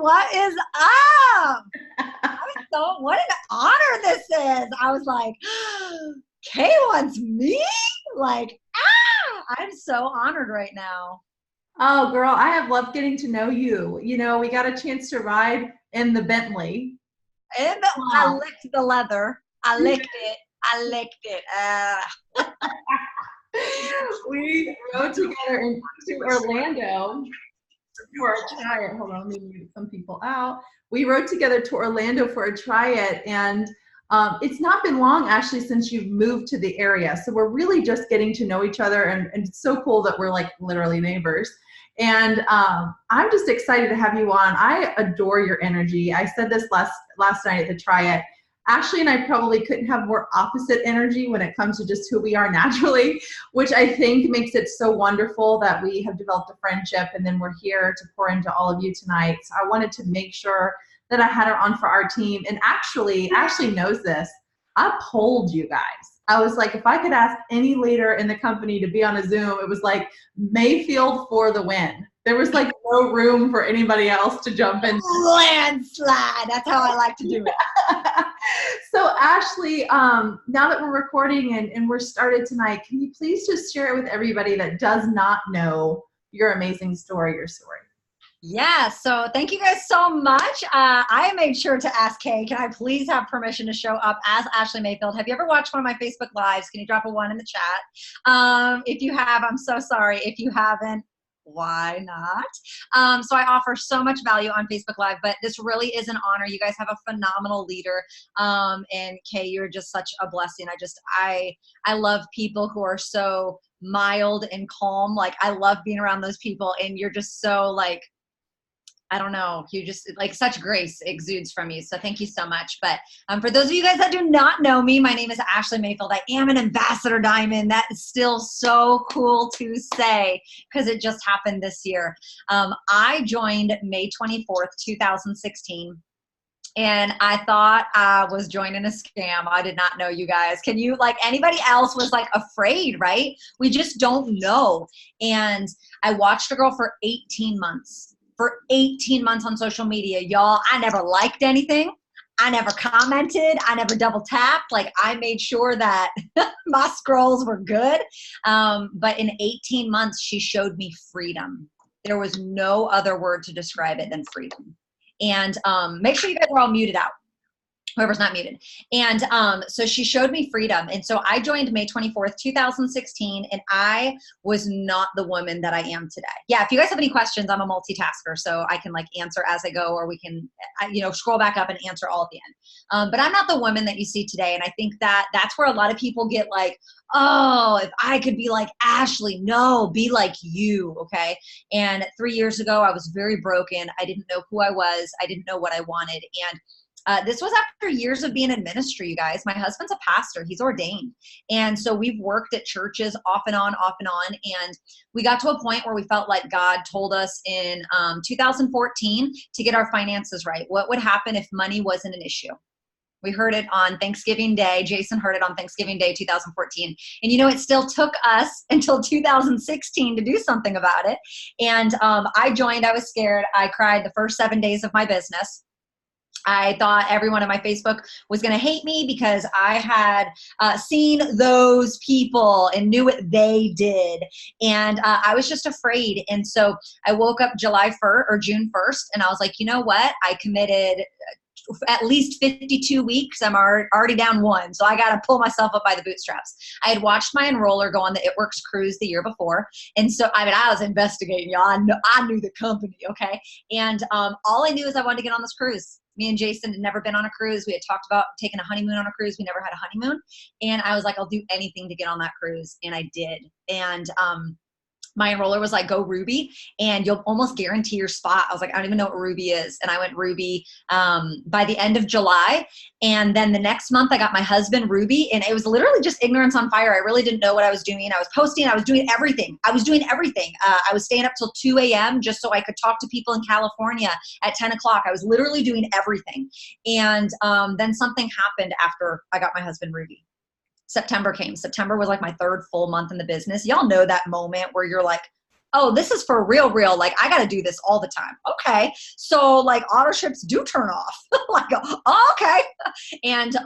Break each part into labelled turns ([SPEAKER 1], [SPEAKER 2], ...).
[SPEAKER 1] what is up? What an honor this is. I was like, Kaye wants me? Like, I'm so honored right now.
[SPEAKER 2] Oh, girl, I have loved getting to know you. You know, we got a chance to ride in the Bentley.
[SPEAKER 1] And I licked the leather. I licked it. I licked it.
[SPEAKER 2] We rode together into Orlando for a try-it. Hold on, let me mute some people out. We rode together to Orlando for a try-it, and it's not been long, Ashleigh, since you've moved to the area. So we're really just getting to know each other, and it's so cool that we're like literally neighbors. And I'm just excited to have you on. I adore your energy. I said this last night at the try-it. Ashleigh and I probably couldn't have more opposite energy when it comes to just who we are naturally, which I think makes it so wonderful that we have developed a friendship, and then we're here to pour into all of you tonight. So I wanted to make sure that I had her on for our team. And actually, Ashleigh knows this. I polled you guys. I was like, if I could ask any leader in the company to be on a Zoom, it was like Mayfield for the win. There was like no room for anybody else to jump in.
[SPEAKER 1] Landslide. That's how I like to do it.
[SPEAKER 2] So Ashleigh, now that we're recording and we're started tonight, can you please just share it with everybody that does not know your amazing story, your story?
[SPEAKER 1] Yeah, so thank you guys so much. I made sure to ask Kaye, can I please have permission to show up as Ashleigh Mayfield? Have you ever watched one of my Facebook Lives? Can you drop a 1 in the chat? If you have, I'm so sorry. If you haven't, why not? So I offer so much value on Facebook Live, but this really is an honor. You guys have a phenomenal leader. And Kaye, you're just such a blessing. I love people who are so mild and calm. Like, I love being around those people, and you're just so like, I don't know, you just like such grace exudes from you. So thank you so much. But for those of you guys that do not know me, my name is Ashleigh Mayfield. I am an ambassador diamond. That is still so cool to say because it just happened this year. I joined May 24th, 2016. And I thought I was joining a scam. I did not know, you guys. Can you, like, anybody else was like afraid, right? We just don't know. And I watched a girl for 18 months. For 18 months on social media, y'all. I never liked anything. I never commented. I never double tapped. Like, I made sure that my scrolls were good. But in 18 months, she showed me freedom. There was no other word to describe it than freedom. And make sure you guys are all muted out. Whoever's not muted. And so she showed me freedom. And so I joined May 24th, 2016, and I was not the woman that I am today. Yeah, if you guys have any questions, I'm a multitasker, so I can like answer as I go, or we can, scroll back up and answer all at the end. But I'm not the woman that you see today. And I think that that's where a lot of people get like, oh, if I could be like Ashleigh, no, be like you, okay? And 3 years ago, I was very broken. I didn't know who I was. I didn't know what I wanted. And this was after years of being in ministry, you guys. My husband's a pastor. He's ordained. And so we've worked at churches off and on. And we got to a point where we felt like God told us in 2014 to get our finances right. What would happen if money wasn't an issue? We heard it on Thanksgiving Day. Jason heard it on Thanksgiving Day, 2014. And it still took us until 2016 to do something about it. And I joined. I was scared. I cried the first 7 days of my business. I thought everyone on my Facebook was going to hate me because I had seen those people and knew what they did. And I was just afraid. And so I woke up June 1st, and I was like, you know what? I committed at least 52 weeks. I'm already down 1. So I got to pull myself up by the bootstraps. I had watched my Enroller go on the It Works cruise the year before. And so, I was investigating, y'all. I knew the company. Okay. And all I knew is I wanted to get on this cruise. Me and Jason had never been on a cruise. We had talked about taking a honeymoon on a cruise. We never had a honeymoon. And I was like, I'll do anything to get on that cruise. And I did. And my Enroller was like, go Ruby, and you'll almost guarantee your spot. I was like, I don't even know what Ruby is. And I went Ruby by the end of July. And then the next month I got my husband Ruby, and it was literally just ignorance on fire. I really didn't know what I was doing. I was posting. I was doing everything. I was staying up till 2 a.m. just so I could talk to people in California at 10 o'clock. I was literally doing everything. And then something happened after I got my husband Ruby. September came. September was like my 3rd full month in the business. Y'all know that moment where you're like, oh, this is for real, real. Like, I got to do this all the time. Okay. So like auto ships do turn off. Like, oh, okay. And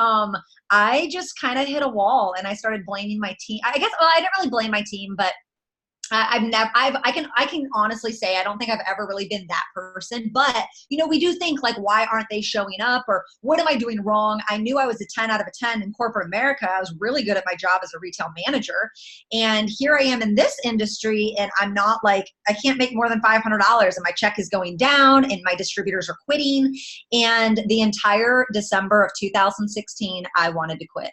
[SPEAKER 1] I just kind of hit a wall and I started blaming my team. I guess, well, I didn't really blame my team, but I can honestly say I don't think I've ever really been that person, but you know, we do think like, why aren't they showing up, or what am I doing wrong? I knew I was a 10 out of a 10 in corporate America. I was really good at my job as a retail manager. And here I am in this industry and I'm not like, I can't make more than $500 and my check is going down and my distributors are quitting. And the entire December of 2016, I wanted to quit.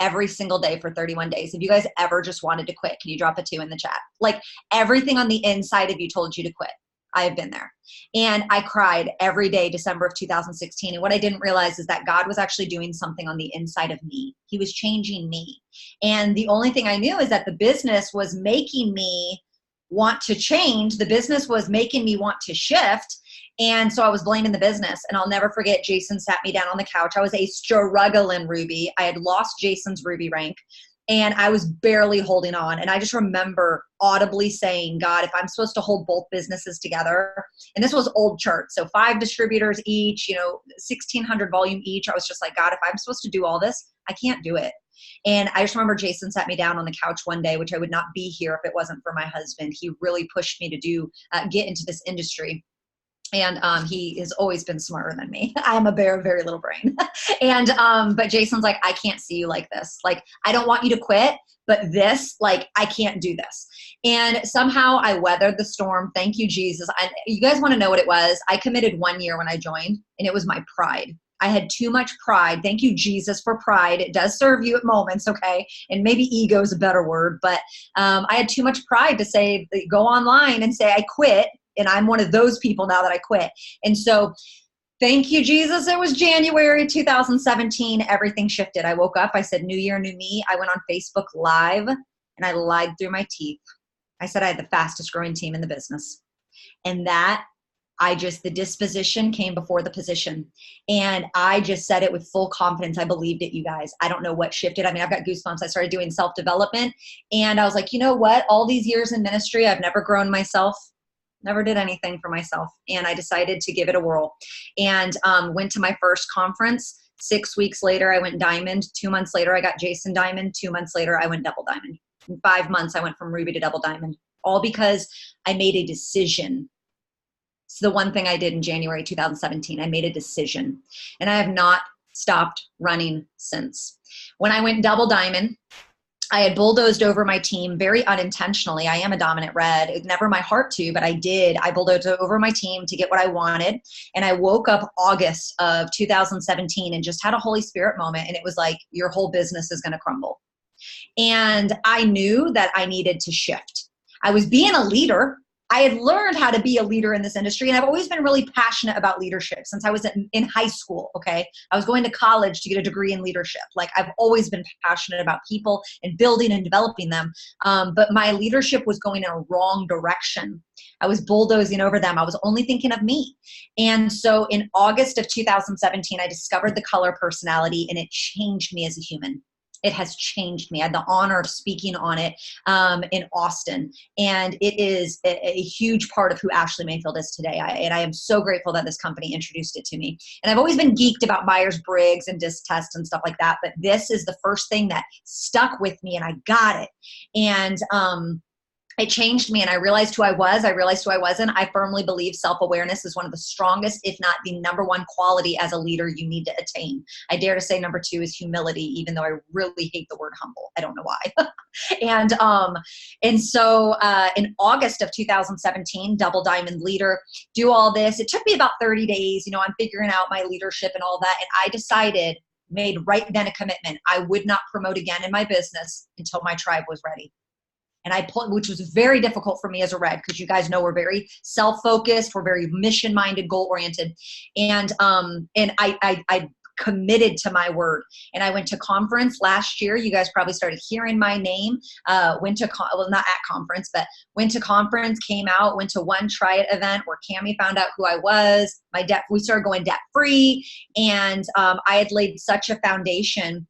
[SPEAKER 1] Every single day for 31 days. If you guys ever just wanted to quit, can you drop a 2 in the chat? Like, everything on the inside of you told you to quit. I have been there. And I cried every day, December of 2016. And what I didn't realize is that God was actually doing something on the inside of me. He was changing me. And the only thing I knew is that the business was making me want to change. The business was making me want to shift. And so I was blaming the business. And I'll never forget, Jason sat me down on the couch. I was a struggling Ruby. I had lost Jason's Ruby rank and I was barely holding on. And I just remember audibly saying, God, if I'm supposed to hold both businesses together, and this was old charts, so 5 distributors each, you know, 1,600 volume each. I was just like, God, if I'm supposed to do all this, I can't do it. And I just remember Jason sat me down on the couch one day, which I would not be here if it wasn't for my husband. He really pushed me to get into this industry. And he has always been smarter than me. I am a bear of very little brain. And but Jason's like, I can't see you like this. Like, I don't want you to quit, but this, like, I can't do this. And somehow I weathered the storm. Thank you, Jesus. You guys want to know what it was? I committed 1 year when I joined, and it was my pride. I had too much pride. Thank you, Jesus, for pride. It does serve you at moments, okay? And maybe ego is a better word, but I had too much pride to say, go online and say I quit. And I'm one of those people now that I quit. And so thank you, Jesus. It was January 2017. Everything shifted. I woke up. I said, new year, new me. I went on Facebook Live and I lied through my teeth. I said I had the fastest growing team in the business. And that the disposition came before the position. And I just said it with full confidence. I believed it, you guys. I don't know what shifted. I mean, I've got goosebumps. I started doing self-development. And I was like, you know what? All these years in ministry, I've never grown myself. Never did anything for myself. And I decided to give it a whirl and went to my first conference. 6 weeks later, I went diamond. 2 months later, I got Jason diamond. 2 months later, I went double diamond. In 5 months, I went from ruby to double diamond, all because I made a decision. It's the one thing I did in January 2017. I made a decision and I have not stopped running since. When I went double diamond, I had bulldozed over my team very unintentionally. I am a dominant red. It was never my heart to, but I did. I bulldozed over my team to get what I wanted. And I woke up August of 2017 and just had a Holy Spirit moment. And it was like, your whole business is going to crumble. And I knew that I needed to shift. I was being a leader. I had learned how to be a leader in this industry, and I've always been really passionate about leadership since I was in high school, okay? I was going to college to get a degree in leadership. Like, I've always been passionate about people and building and developing them, but my leadership was going in a wrong direction. I was bulldozing over them. I was only thinking of me. And so in August of 2017, I discovered the color personality, and it changed me as a human. It has changed me. I had the honor of speaking on it in Austin. And it is a huge part of who Ashleigh Mayfield is today. And I am so grateful that this company introduced it to me. And I've always been geeked about Myers-Briggs and DISC tests and stuff like that. But this is the first thing that stuck with me, and I got it. And it changed me, and I realized who I was. I realized who I wasn't. I firmly believe self-awareness is one of the strongest, if not the number one quality as a leader you need to attain. I dare to say number 2 is humility, even though I really hate the word humble. I don't know why. And so in August of 2017, double diamond leader, do all this. It took me about 30 days. You know, I'm figuring out my leadership and all that. And I decided, made right then a commitment. I would not promote again in my business until my tribe was ready. And which was very difficult for me as a red, because you guys know we're very self-focused, we're very mission-minded, goal-oriented, and I committed to my word. And I went to conference last year. You guys probably started hearing my name. Went to not at conference, but went to conference, came out, went to one Try It event where Cammie found out who I was. We started going debt-free, and I had laid such a foundation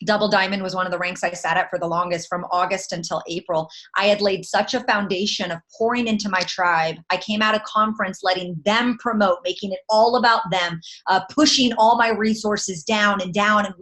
[SPEAKER 1] Double diamond was one of the ranks I sat at for the longest, from August until April. I had laid such a foundation of pouring into my tribe. I came out of conference letting them promote, making it all about them, pushing all my resources down and down. And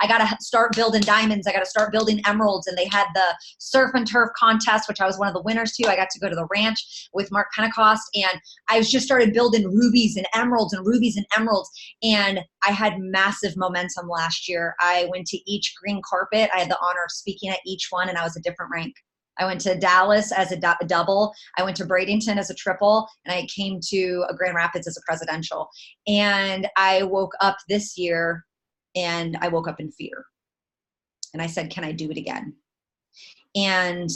[SPEAKER 1] I gotta start building diamonds. I gotta start building emeralds. And they had the surf and turf contest, which I was one of the winners too. I got to go to the ranch with Mark Pentecost, and I just started building rubies and emeralds and rubies and emeralds. And I had massive momentum last year. I went to each green carpet. I had the honor of speaking at each one, and I was a different rank. I went to Dallas as a double. I went to Bradenton as a triple, and I came to Grand Rapids as a presidential. And I woke up this year, and I woke up in fear. And I said, can I do it again? And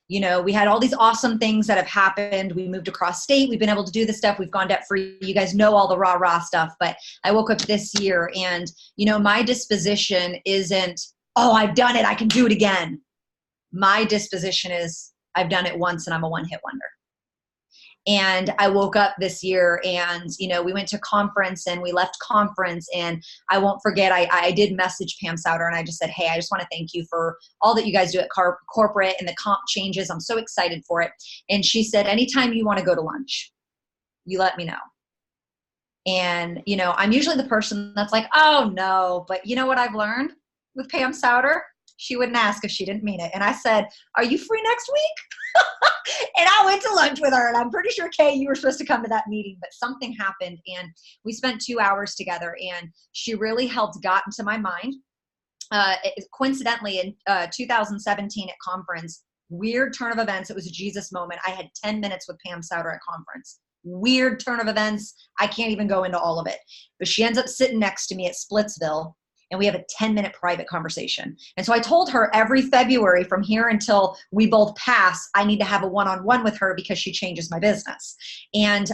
[SPEAKER 1] you know, we had all these awesome things that have happened. We moved across state. We've been able to do this stuff. We've gone debt free. You guys know all the rah stuff, but I woke up this year and, you know, my disposition isn't, oh, I've done it, I can do it again. My disposition is, I've done it once and I'm a one-hit wonder. And I woke up this year and, you know, we went to conference and we left conference, and I won't forget, I did message Pam Souter and I just said, hey, I just want to thank you for all that you guys do at corporate and the comp changes. I'm so excited for it. And she said, anytime you want to go to lunch, you let me know. And, you know, I'm usually the person that's like, oh no, but you know what I've learned with Pam Souter? She wouldn't ask if she didn't mean it. And I said, are you free next week? And I went to lunch with her, and I'm pretty sure, Kaye, you were supposed to come to that meeting, but something happened, and we spent 2 hours together, and she really helped got into my mind. Coincidentally, in 2017 at conference, weird turn of events. It was a Jesus moment. I had 10 minutes with Pam Souter at conference. Weird turn of events. I can't even go into all of it. But she ends up sitting next to me at Splitsville, and we have a 10-minute private conversation. And so I told her every February from here until we both pass, I need to have a one-on-one with her because she changes my business. And,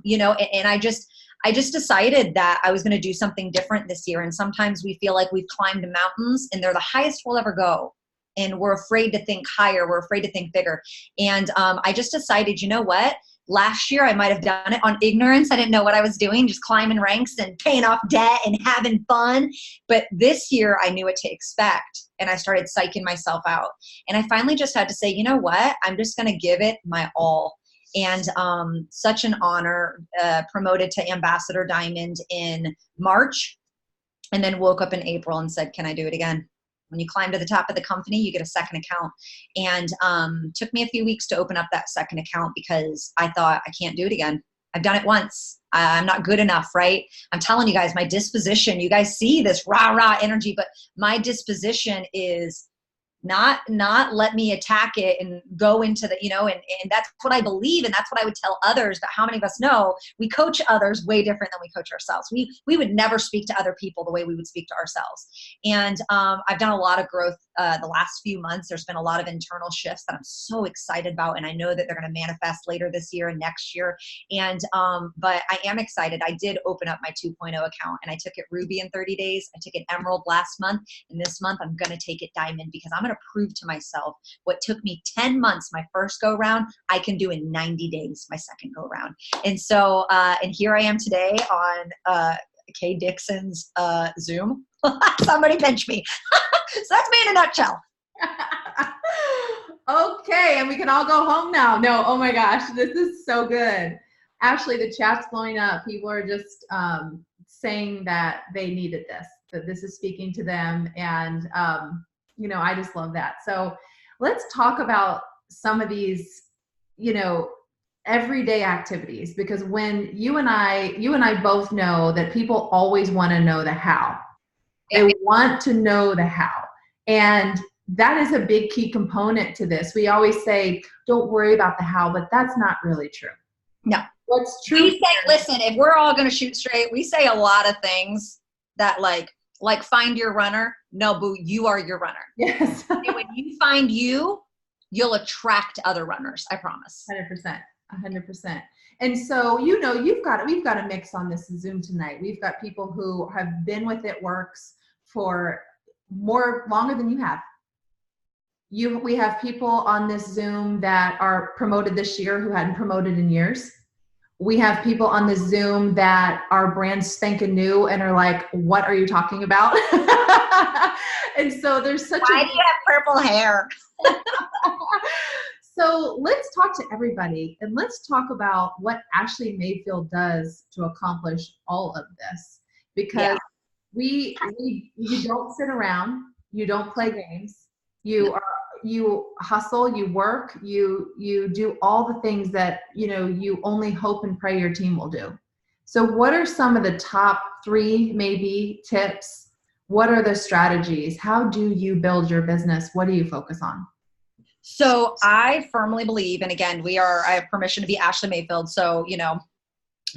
[SPEAKER 1] you know, and I just decided that I was going to do something different this year. And sometimes we feel like we've climbed mountains and they're the highest we'll ever go. And we're afraid to think higher. We're afraid to think bigger. And I just decided, you know what? Last year, I might have done it on ignorance. I didn't know what I was doing, just climbing ranks and paying off debt and having fun. But this year, I knew what to expect, and I started psyching myself out. And I finally just had to say, you know what? I'm just going to give it my all. And such an honor, promoted to Ambassador Diamond in March, and then woke up in April and said, can I do it again? When you climb to the top of the company, you get a second account. And took me a few weeks to open up that second account because I thought, I can't do it again. I've done it once. I'm not good enough, right? I'm telling you guys, my disposition, you guys see this rah energy, but my disposition is not let me attack it and go into the, you know, and that's what I believe. And that's what I would tell others. But how many of us know we coach others way different than we coach ourselves? We would never speak to other people the way we would speak to ourselves. And I've done a lot of growth the last few months. There's been a lot of internal shifts that I'm so excited about. And I know that they're going to manifest later this year and next year. And, but I am excited. I did open up my 2.0 account, and I took it Ruby in 30 days. I took it Emerald last month. And this month I'm going to take it Diamond, because I'm going to prove to myself what took me 10 months my first go round, I can do in 90 days my second go round. And so, and here I am today on Kaye Dixon's Zoom. Somebody bench me. So that's me in a nutshell.
[SPEAKER 2] Okay, and we can all go home now. No, oh my gosh, this is so good. Ashleigh, the chat's blowing up. People are just saying that they needed this, that this is speaking to them. And, you know, I just love that. So let's talk about some of these, you know, everyday activities, because when you and I both know that people always want to know the how. They want to know the how. And that is a big key component to this. We always say, don't worry about the how, but that's not really true.
[SPEAKER 1] No.
[SPEAKER 2] What's true?
[SPEAKER 1] We say, listen, if we're all going to shoot straight, we say a lot of things that like find your runner. No, boo, you are your runner.
[SPEAKER 2] Yes.
[SPEAKER 1] And when you find you, you'll attract other runners. I promise.
[SPEAKER 2] 100%. And so, you know, we've got a mix on this Zoom tonight. We've got people who have been with It Works for longer than you have. We have people on this Zoom that are promoted this year who hadn't promoted in years. We have people on the Zoom that are brand spanking new and are like, what are you talking about? And so there's such
[SPEAKER 1] Why do you have purple hair?
[SPEAKER 2] So let's talk to everybody and let's talk about what Ashleigh Mayfield does to accomplish all of this. Because you don't sit around, you don't play games, you hustle, you work, you do all the things that you only hope and pray your team will do. So what are some of the top 3 maybe tips? What are the strategies? How do you build your business? What do you focus on?
[SPEAKER 1] So I firmly believe, and again, I have permission to be Ashleigh Mayfield. So,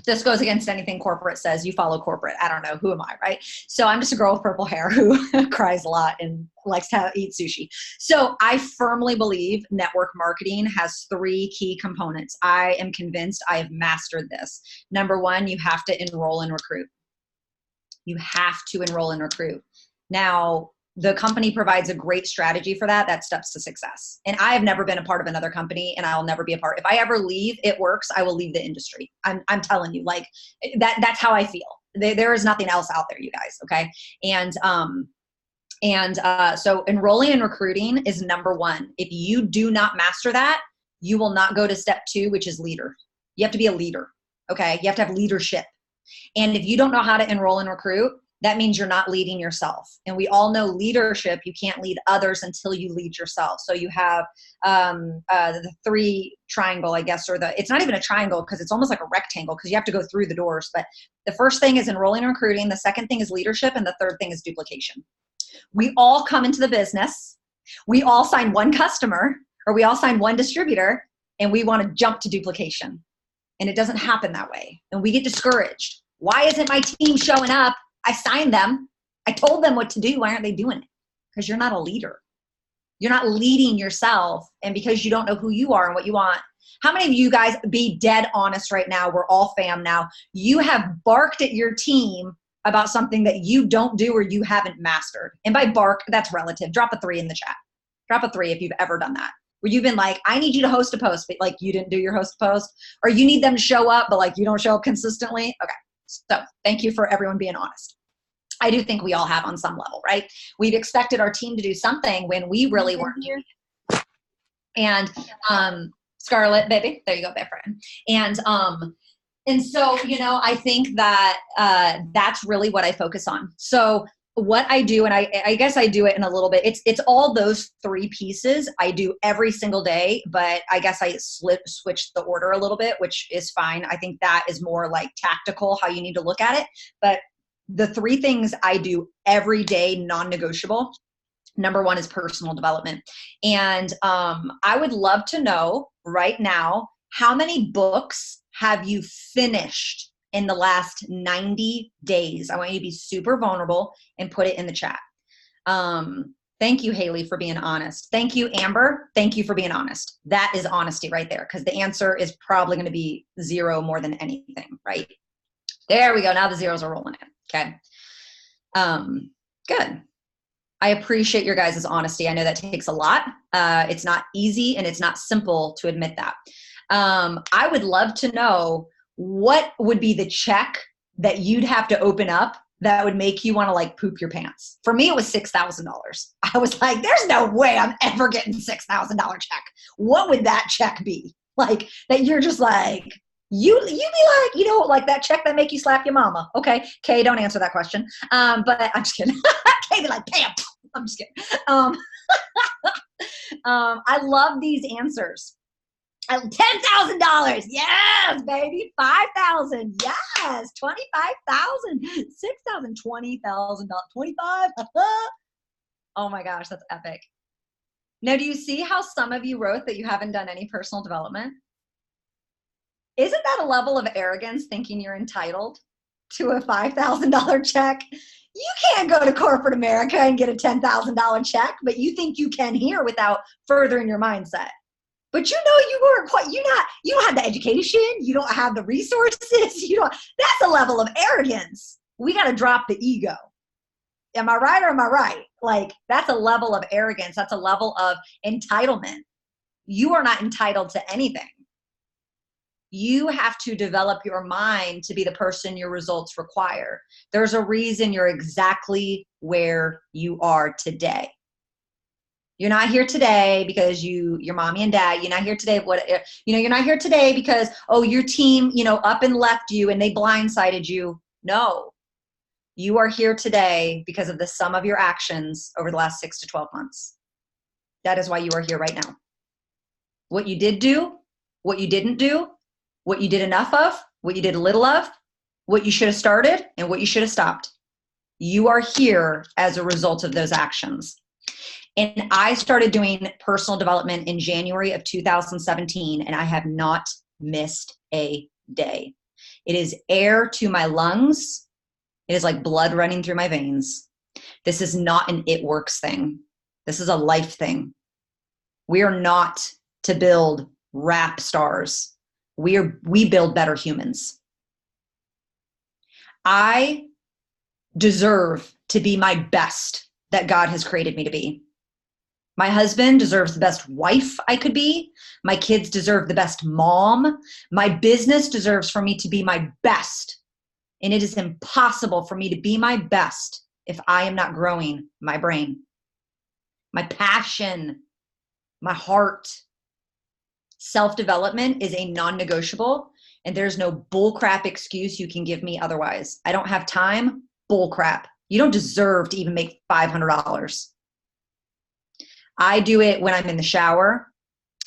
[SPEAKER 1] this goes against anything corporate says. You follow corporate. I don't know. Who am I, right? So I'm just a girl with purple hair who cries a lot and likes to eat sushi. So I firmly believe network marketing has 3 key components. I am convinced I have mastered this. Number 1, you have to enroll and recruit. You have to enroll and recruit. Now, the company provides a great strategy for that. That steps to success. And I have never been a part of another company, and I'll never be a part. If I ever leave, it works. I will leave the industry. I'm telling you, like that's how I feel. There is nothing else out there, you guys. Okay. So enrolling and recruiting is number 1. If you do not master that, you will not go to step 2, which is leader. You have to be a leader. Okay. You have to have leadership. And if you don't know how to enroll and recruit, that means you're not leading yourself. And we all know leadership, you can't lead others until you lead yourself. So you have the 3 triangle, I guess, it's not even a triangle because it's almost like a rectangle because you have to go through the doors. But the first thing is enrolling and recruiting. The second thing is leadership. And the third thing is duplication. We all come into the business. We all sign one customer or we all sign one distributor and we want to jump to duplication. And it doesn't happen that way. And we get discouraged. Why isn't my team showing up? I signed them. I told them what to do. Why aren't they doing it? Because you're not a leader. You're not leading yourself. And because you don't know who you are and what you want. How many of you guys, be dead honest right now, we're all fam now, you have barked at your team about something that you don't do or you haven't mastered? And by bark, that's relative. Drop a 3 in the chat. Drop a 3 if you've ever done that. Where you've been like, I need you to host a post, but like you didn't do your host post. Or you need them to show up, but like you don't show up consistently. Okay. So thank you for everyone being honest. I do think we all have on some level, right? We've expected our team to do something when we really weren't here. And Scarlett, baby, there you go, Byron. And so, I think that that's really what I focus on. So what I do, and I guess I do it in a little bit, it's all those 3 pieces I do every single day, but I guess I switch the order a little bit, which is fine. I think that is more like tactical, how you need to look at it. But the 3 things I do every day, non-negotiable. Number 1 is personal development. And I would love to know right now, how many books have you finished in the last 90 days? I want you to be super vulnerable and put it in the chat. Thank you, Haley, for being honest. Thank you, Amber. Thank you for being honest. That is honesty right there, because the answer is probably going to be 0 more than anything, right? There we go. Now the zeros are rolling in. Okay. Good. I appreciate your guys' honesty. I know that takes a lot. It's not easy and it's not simple to admit that. I would love to know what would be the check that you'd have to open up that would make you want to like poop your pants. For me, it was $6,000. I was like, there's no way I'm ever getting $6,000 check. What would that check be? Like that you're just like, you'd be like, like that check that make you slap your mama. Okay. Kaye, don't answer that question. But I'm just kidding. Kaye be like, bam. I'm just kidding. I love these answers. $10,000. Yes, baby. 5,000. Yes. 25,000. 6,000. $20,000. 25. Oh my gosh, that's epic. Now, do you see how some of you wrote that you haven't done any personal development? Isn't that a level of arrogance, thinking you're entitled to a $5,000 check? You can't go to corporate America and get a $10,000 check, but you think you can here without furthering your mindset. But you weren't quite, you don't have the education, you don't have the resources, that's a level of arrogance. We got to drop the ego. Am I right or am I right? Like, that's a level of arrogance. That's a level of entitlement. You are not entitled to anything. You have to develop your mind to be the person your results require. There's a reason you're exactly where you are today. You're not here today because your mommy and dad, you're not here today. You're not here today because, oh, your team, up and left you and they blindsided you. No, you are here today because of the sum of your actions over the last 6 to 12 months. That is why you are here right now. What you did do, what you didn't do, what you did enough of, what you did a little of, what you should have started, and what you should have stopped. You are here as a result of those actions. And I started doing personal development in January of 2017, and I have not missed a day. It is air to my lungs. It is like blood running through my veins. This is not an it works thing. This is a life thing. We are not to build rap stars. We build better humans. I deserve to be my best that God has created me to be. My husband deserves the best wife I could be. My kids deserve the best mom. My business deserves for me to be my best. And it is impossible for me to be my best if I am not growing my brain, my passion, my heart. Self-development is a non-negotiable, and there's no bullcrap excuse you can give me otherwise. I don't have time. Bullcrap. You don't deserve to even make $500. I do it when I'm in the shower.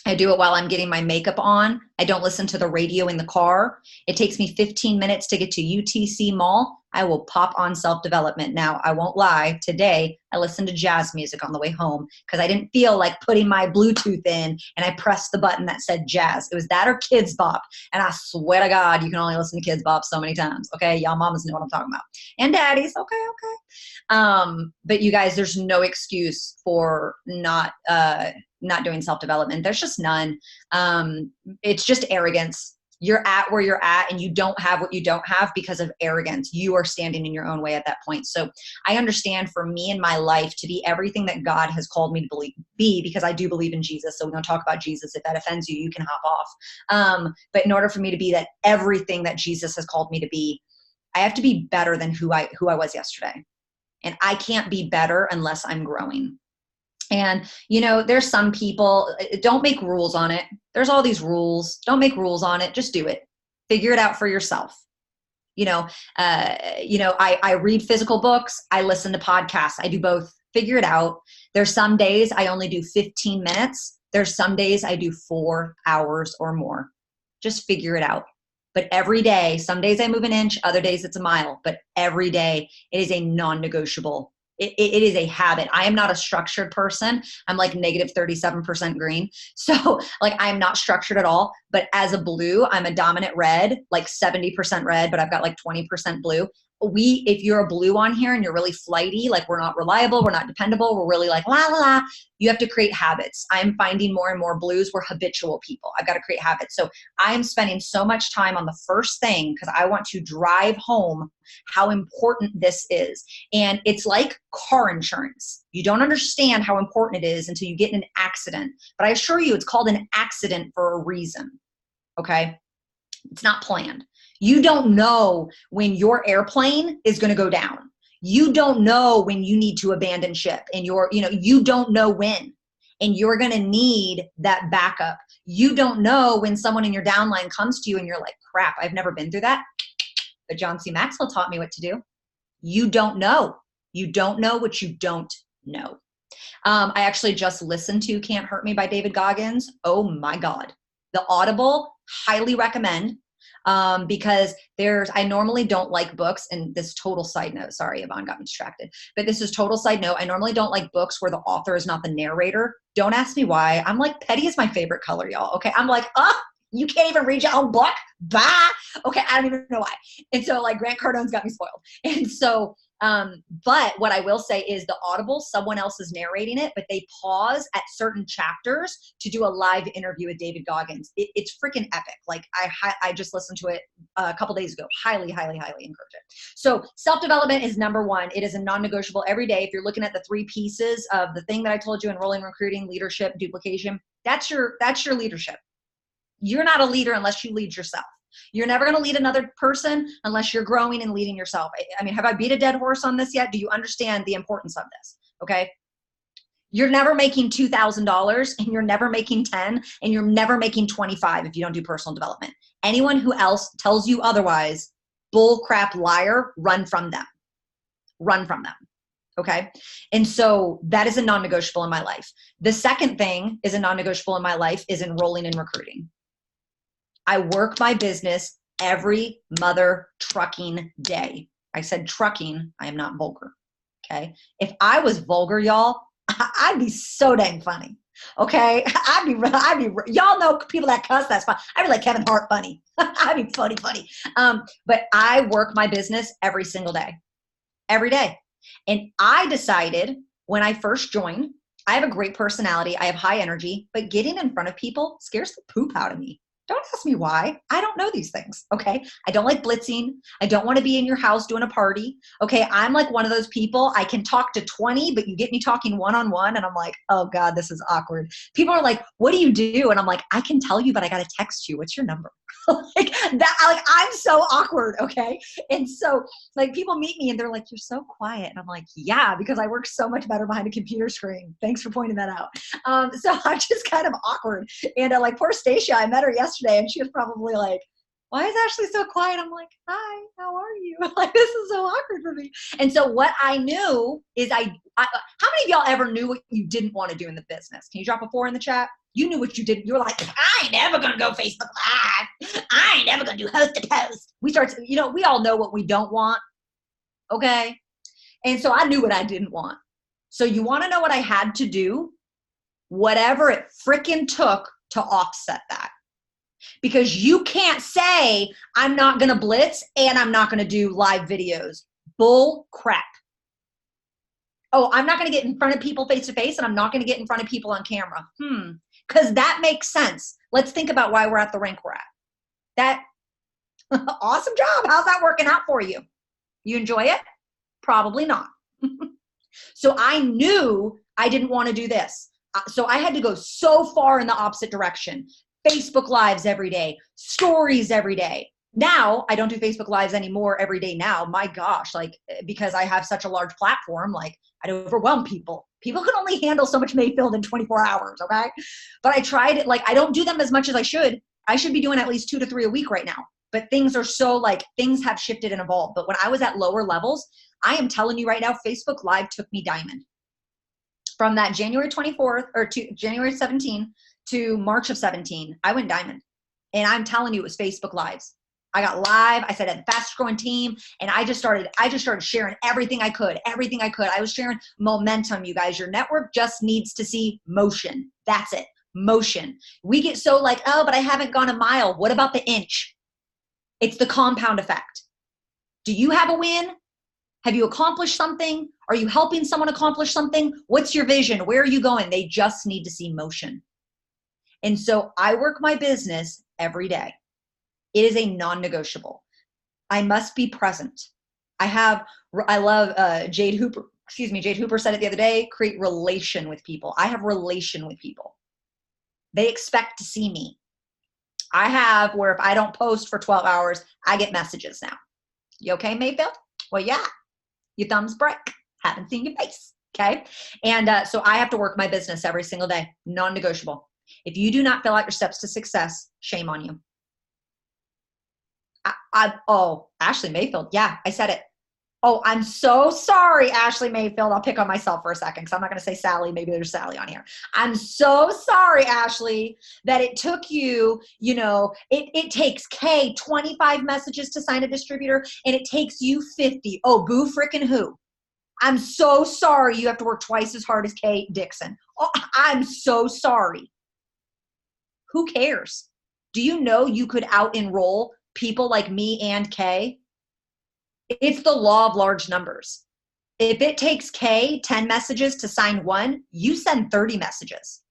[SPEAKER 1] I do it while I'm getting my makeup on. I don't listen to the radio in the car. It takes me 15 minutes to get to UTC Mall. I will pop on self-development. Now, I won't lie. Today, I listened to jazz music on the way home because I didn't feel like putting my Bluetooth in, and I pressed the button that said jazz. It was that or Kids Bop. And I swear to God, you can only listen to Kids Bop so many times. Okay, y'all mamas know what I'm talking about. And daddies, okay. But you guys, there's no excuse for not doing self-development. There's just none. It's just arrogance. You're at where you're at and you don't have what you don't have because of arrogance. You are standing in your own way at that point. So I understand for me in my life to be everything that God has called me to be, because I do believe in Jesus. So we're going to talk about Jesus. If that offends you, you can hop off. But in order for me to be that everything that Jesus has called me to be, I have to be better than who I was yesterday. And I can't be better unless I'm growing. And, there's some people, don't make rules on it. There's all these rules. Don't make rules on it. Just do it. Figure it out for yourself. I read physical books. I listen to podcasts. I do both. Figure it out. There's some days I only do 15 minutes. There's some days I do 4 hours or more. Just figure it out. But every day, some days I move an inch, other days it's a mile. But every day it is a non-negotiable. It is a habit. I am not a structured person. I'm like negative 37% green. So I'm not structured at all. But as a blue, I'm a dominant red, like 70% red, but I've got like 20% blue. If you're a blue on here and you're really flighty, like we're not reliable, we're not dependable, we're really like la la la, you have to create habits. I'm finding more and more blues, we're habitual people. I've got to create habits. So I'm spending so much time on the first thing because I want to drive home how important this is. And it's like car insurance. You don't understand how important it is until you get in an accident. But I assure you, it's called an accident for a reason. Okay? It's not planned. You don't know when your airplane is going to go down. You don't know when you need to abandon ship, and you don't know when, and you're going to need that backup. You don't know when someone in your downline comes to you and you're like, crap, I've never been through that. But John C. Maxwell taught me what to do. You don't know. You don't know what you don't know. I actually just listened to Can't Hurt Me by David Goggins. Oh my God. The Audible, highly recommend. Because I normally don't like books, and this total side note, sorry, Yvonne got me distracted, but this is total side note. I normally don't like books where the author is not the narrator. Don't ask me why. I'm like, petty is my favorite color, y'all. Okay. I'm like, you can't even read your own book? Bye. Okay. I don't even know why. And so Grant Cardone's got me spoiled. And so, but what I will say is the Audible, someone else is narrating it, but they pause at certain chapters to do a live interview with David Goggins. It's freaking epic. I just listened to it a couple days ago. Highly, highly, highly encourage it. So self-development is number one. It is a non-negotiable every day. If you're looking at the 3 pieces of the thing that I told you, enrolling, recruiting, leadership, duplication, that's your leadership. You're not a leader unless you lead yourself. You're never going to lead another person unless you're growing and leading yourself. I mean, have I beat a dead horse on this yet? Do you understand the importance of this? Okay. You're never making $2,000 and you're never making 10 and you're never making 25 if you don't do personal development. Anyone who else tells you otherwise, bull crap liar, run from them. Run from them. Okay. And so that is a non-negotiable in my life. The second thing is a non-negotiable in my life is enrolling in recruiting. I work my business every mother trucking day. I said trucking. I am not vulgar. Okay. If I was vulgar, y'all, I'd be so dang funny. Okay. Y'all know people that cuss, that's fine. I'd be like Kevin Hart funny. I'd be funny. But I work my business every single day, every day. And I decided when I first joined, I have a great personality. I have high energy, but getting in front of people scares the poop out of me. Don't ask me why. I don't know these things. Okay. I don't like blitzing. I don't want to be in your house doing a party. Okay. I'm like one of those people. I can talk to 20, but you get me talking one-on-one and I'm like, oh God, this is awkward. People are like, what do you do? And I'm like, I can tell you, but I got to text you. What's your number? Like that, like I'm so awkward. Okay. And so like people meet me and they're like, you're so quiet. And I'm like, yeah, because I work so much better behind a computer screen. Thanks for pointing that out. So I'm just kind of awkward. And like poor Stacia, I met her yesterday and she was probably like, why is Ashleigh so quiet? I'm like, hi, how are you? Like, this is so awkward for me. And so what I knew is how many of y'all ever knew what you didn't want to do in the business? Can you drop a 4 in the chat? You knew what you did. You were like, I ain't never going to go Facebook Live. I ain't never going to do host to post. We all know what we don't want. Okay. And so I knew what I didn't want. So you want to know what I had to do? Whatever it frickin' took to offset that. Because you can't say, I'm not going to blitz and I'm not going to do live videos. Bull crap. Oh, I'm not going to get in front of people face to face and I'm not going to get in front of people on camera. Because that makes sense. Let's think about why we're at the rank we're at. That awesome job. How's that working out for you? You enjoy it? Probably not. So I knew I didn't want to do this. So I had to go so far in the opposite direction. Facebook Lives every day, stories every day. Now I don't do Facebook Lives anymore every day now. My gosh, like because I have such a large platform, like I'd overwhelm people. People can only handle so much Mayfield in 24 hours, okay? But I tried it, like I don't do them as much as I should. I should be doing at least 2 to 3 a week right now. But things are so like, things have shifted and evolved. But when I was at lower levels, I am telling you right now, Facebook Live took me diamond. From that January 24th or to January 17 to March of 17, I went diamond. And I'm telling you, it was Facebook Lives. I got live. I said I had the fastest growing team. And I just started sharing everything I could. I was sharing momentum, you guys. Your network just needs to see motion. That's it. Motion. We get so like, oh, but I haven't gone a mile. What about the inch? It's the compound effect. Do you have a win? Have you accomplished something? Are you helping someone accomplish something? What's your vision? Where are you going? They just need to see motion. And so I work my business every day. It is a non-negotiable. I must be present. I love Jade Hooper. Jade Hooper said it the other day, create relation with people. I have relation with people. They expect to see me. I have where if I don't post for 12 hours, I get messages now. You okay, Mayfield? Well, yeah. Your thumbs break. Haven't seen your face. Okay. And so I have to work my business every single day. Non-negotiable. If you do not fill out your steps to success, shame on you. Ashleigh Mayfield. Yeah, I said it. Oh, I'm so sorry, Ashleigh Mayfield. I'll pick on myself for a second because I'm not going to say Sally. Maybe there's Sally on here. I'm so sorry, Ashleigh, that it took you, it takes Kaye 25 messages to sign a distributor and it takes you 50. Oh, boo frickin' who? I'm so sorry you have to work twice as hard as Kaye Dixon. Oh, I'm so sorry. Who cares? Do you know you could out-enroll people like me and Kaye? It's the law of large numbers. If it takes Kaye 10 messages to sign one, you send 30 messages.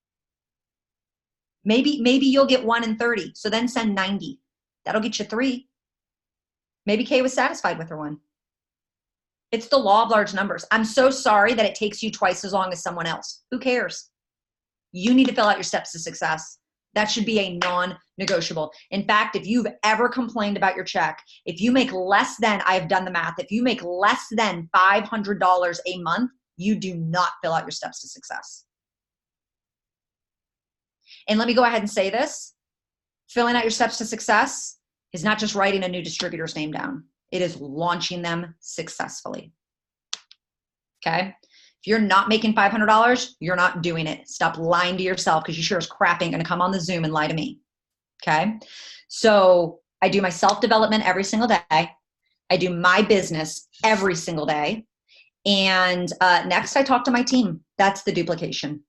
[SPEAKER 1] Maybe you'll get 1 in 30. So then send 90. That'll get you 3. Maybe Kaye was satisfied with her 1. It's the law of large numbers. I'm so sorry that it takes you twice as long as someone else. Who cares? You need to fill out your steps to success. That should be a non-negotiable. In fact, if you've ever complained about your check, if you make less than, I've done the math, if you make less than $500 a month, you do not fill out your steps to success. And let me go ahead and say this. Filling out your steps to success is not just writing a new distributor's name down. It is launching them successfully. Okay? If you're not making $500, you're not doing it. Stop lying to yourself, because you sure as crap ain't gonna come on the Zoom and lie to me. Okay? So I do my self-development every single day. I do my business every single day. And next I talk to my team. That's the duplication.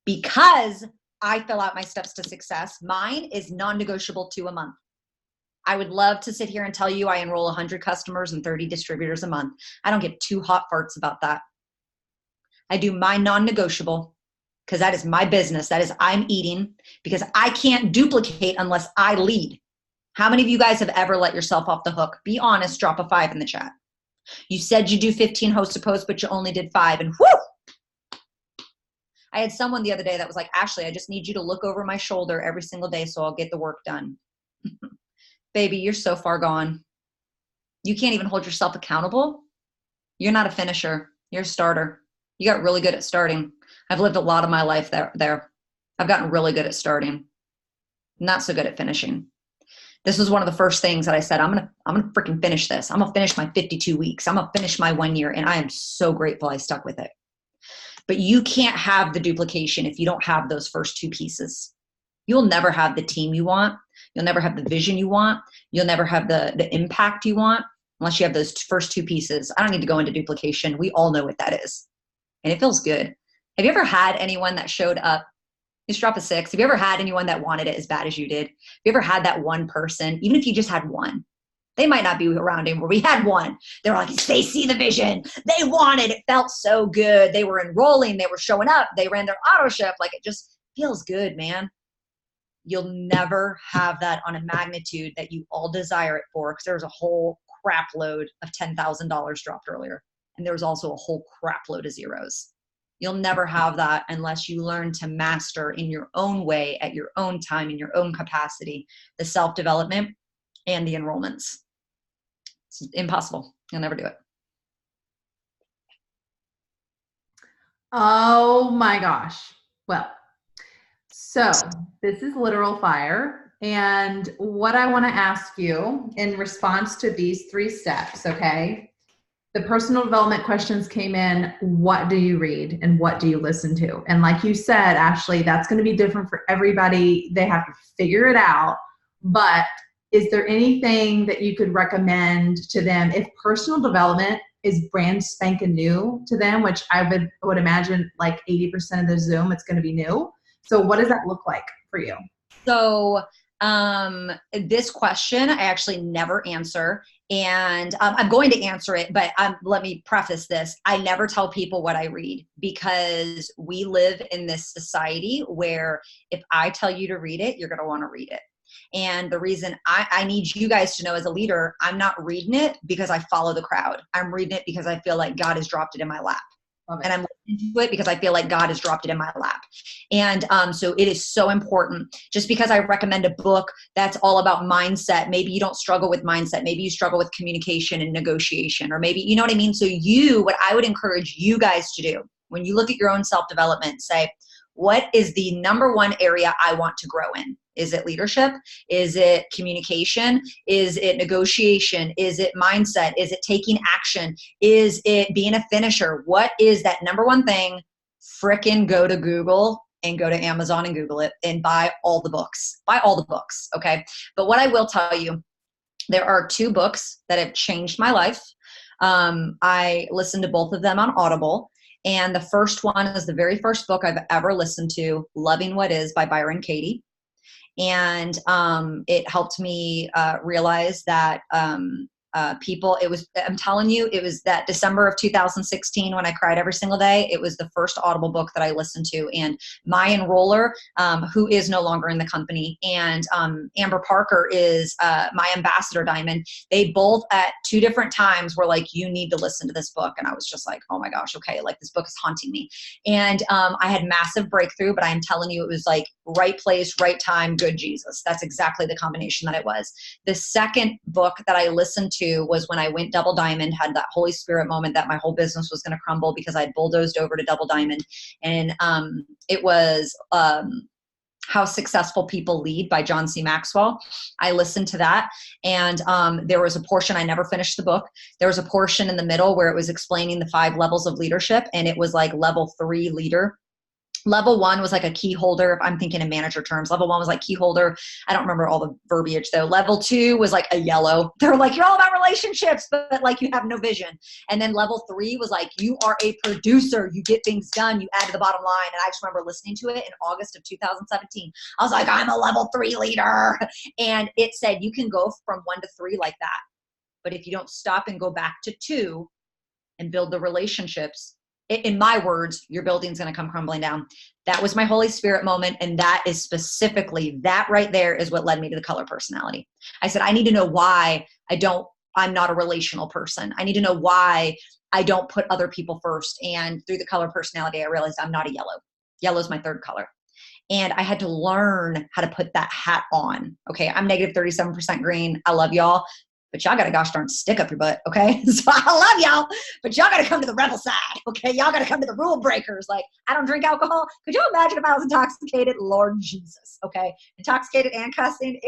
[SPEAKER 1] Because I fill out my steps to success, mine is non-negotiable to a month. I would love to sit here and tell you I enroll 100 customers and 30 distributors a month. I don't get two hot farts about that. I do my non-negotiable because that is my business. That is, I'm eating, because I can't duplicate unless I lead. How many of you guys have ever let yourself off the hook? Be honest, drop a 5 in the chat. You said you do 15 host to post, but you only did 5, and whoo! I had someone the other day that was like, Ashleigh, I just need you to look over my shoulder every single day so I'll get the work done. Baby, you're so far gone. You can't even hold yourself accountable. You're not a finisher. You're a starter. You got really good at starting. I've lived a lot of my life there. I've gotten really good at starting. Not so good at finishing. This was one of the first things that I said, I'm gonna freaking finish this. I'm gonna finish my 52 weeks. I'm gonna finish my 1 year. And I am so grateful I stuck with it. But you can't have the duplication if you don't have those first 2 pieces. You'll never have the team you want. You'll never have the vision you want. You'll never have the impact you want unless you have those first 2 pieces. I don't need to go into duplication. We all know what that is. And it feels good. Have you ever had anyone that showed up? Just drop a 6. Have you ever had anyone that wanted it as bad as you did? Have you ever had that one person, even if you just had one? They might not be around anymore. We had one. They were like, they see the vision. They want it. It felt so good. They were enrolling. They were showing up. They ran their auto ship. Like, it just feels good, man. You'll never have that on a magnitude that you all desire it for, because there's a whole crap load of $10,000 dropped earlier. And there was also a whole crap load of zeros. You'll never have that unless you learn to master in your own way, at your own time, in your own capacity, the self-development and the enrollments. It's impossible. You'll never do it.
[SPEAKER 2] Oh my gosh. Well, so this is literal fire. And what I want to ask you in response to these 3 steps, okay? The personal development questions came in. What do you read and what do you listen to? And like you said, Ashleigh, that's going to be different for everybody. They have to figure it out. But is there anything that you could recommend to them if personal development is brand spanking new to them, which I would imagine like 80% of the Zoom, it's going to be new. So what does that look like for you?
[SPEAKER 1] So this question I actually never answer, and I'm going to answer it, but let me preface this. I never tell people what I read, because we live in this society where if I tell you to read it, you're going to want to read it. And the reason I need you guys to know as a leader, I'm not reading it because I follow the crowd. I'm reading it because I feel like God has dropped it in my lap. And I'm listening to it because I feel like God has dropped it in my lap. And so it is so important. Just because I recommend a book that's all about mindset, maybe you don't struggle with mindset. Maybe you struggle with communication and negotiation, or maybe, you know what I mean? So what I would encourage you guys to do when you look at your own self-development, say, what is the number 1 area I want to grow in? Is it leadership? Is it communication? Is it negotiation? Is it mindset? Is it taking action? Is it being a finisher? What is that number 1 thing? Frickin' go to Google and go to Amazon and Google it and buy all the books. Buy all the books, okay? But what I will tell you, there are 2 books that have changed my life. I listened to both of them on Audible. And the first one is the very first book I've ever listened to, Loving What Is by Byron Kaye. And it helped me realize that people. I'm telling you, it was that December of 2016 when I cried every single day. It was the first Audible book that I listened to. And my Enroller, who is no longer in the company, and Amber Parker is my ambassador diamond. They both at 2 different times were like, you need to listen to this book. And I was just like, oh my gosh, okay, like this book is haunting me. And I had massive breakthrough, but I'm telling you, it was like right place, right time, good Jesus. That's exactly the combination that it was. The second book that I listened to was when I went double diamond, had that Holy Spirit moment that my whole business was going to crumble because I'd bulldozed over to double diamond. And it was How Successful People Lead by John C. Maxwell. I listened to that. And there was a portion, I never finished the book. There was a portion in the middle where it was explaining the 5 levels of leadership. And it was like level 3 leader. Level 1 was like a key holder. If I'm thinking in manager terms, level 1 was like key holder. I don't remember all the verbiage though. Level 2 was like a yellow. They're like, you're all about relationships, but like you have no vision. And then level 3 was like, you are a producer. You get things done. You add to the bottom line. And I just remember listening to it in August of 2017. I was like, I'm a level 3 leader. And it said, you can go from 1 to 3 like that. But if you don't stop and go back to 2 and build the relationships, in my words, your building's going to come crumbling down. That was my Holy Spirit moment. And that is specifically, that right there is what led me to the color personality. I said, I need to know why I'm not a relational person. I need to know why I don't put other people first. And through the color personality, I realized I'm not a yellow. Yellow is my 3rd color. And I had to learn how to put that hat on. Okay. I'm negative 37% green. I love y'all. But y'all got to gosh darn stick up your butt, okay? So I love y'all, but y'all got to come to the rebel side, okay? Y'all got to come to the rule breakers. Like, I don't drink alcohol. Could you imagine if I was intoxicated? Lord Jesus, okay? Intoxicated and cussing.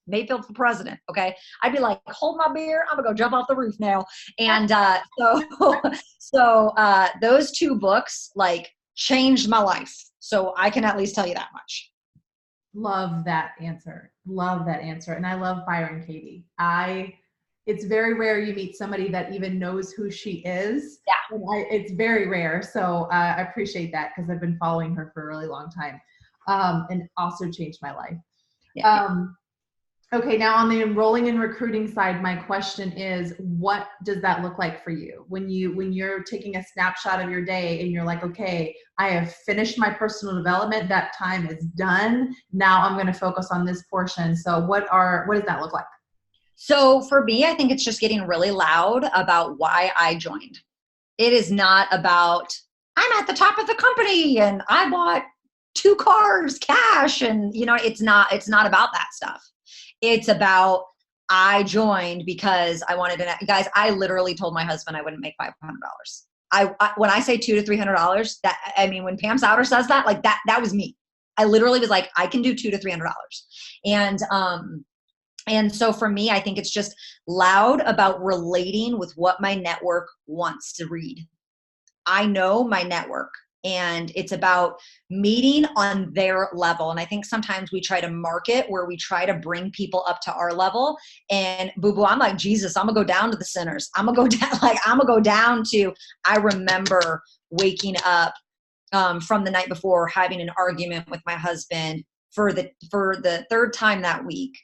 [SPEAKER 1] Mayfield for president, okay? I'd be like, hold my beer. I'm going to go jump off the roof now. And so those 2 books, like, changed my life. So I can at least tell you that much.
[SPEAKER 2] Love that answer. Love that answer. And I love Byron Katie. It's very rare you meet somebody that even knows who she is.
[SPEAKER 1] Yeah.
[SPEAKER 2] And it's very rare. So I appreciate that because I've been following her for a really long time. And also changed my life.
[SPEAKER 1] Yeah.
[SPEAKER 2] Okay, now on the enrolling and recruiting side, my question is, what does that look like for you? When you're taking a snapshot of your day and you're like, okay, I have finished my personal development, that time is done. Now I'm going to focus on this portion. So what does that look like?
[SPEAKER 1] So for me, I think it's just getting really loud about why I joined. It is not about, I'm at the top of the company and I bought 2 cars cash. And it's not about that stuff. It's about, I joined because I wanted to, guys, I literally told my husband I wouldn't make $500. When I say $200 to $300, when Pam Souter says that, like that was me. I literally was like, I can do $200 to $300. And so for me, I think it's just loud about relating with what my network wants to read. I know my network. And it's about meeting on their level. And I think sometimes we try to market where we try to bring people up to our level. And boo-boo, I'm like, Jesus, I'm gonna go down to the sinners. I'm gonna go down to, I remember waking up from the night before having an argument with my husband for the 3rd time that week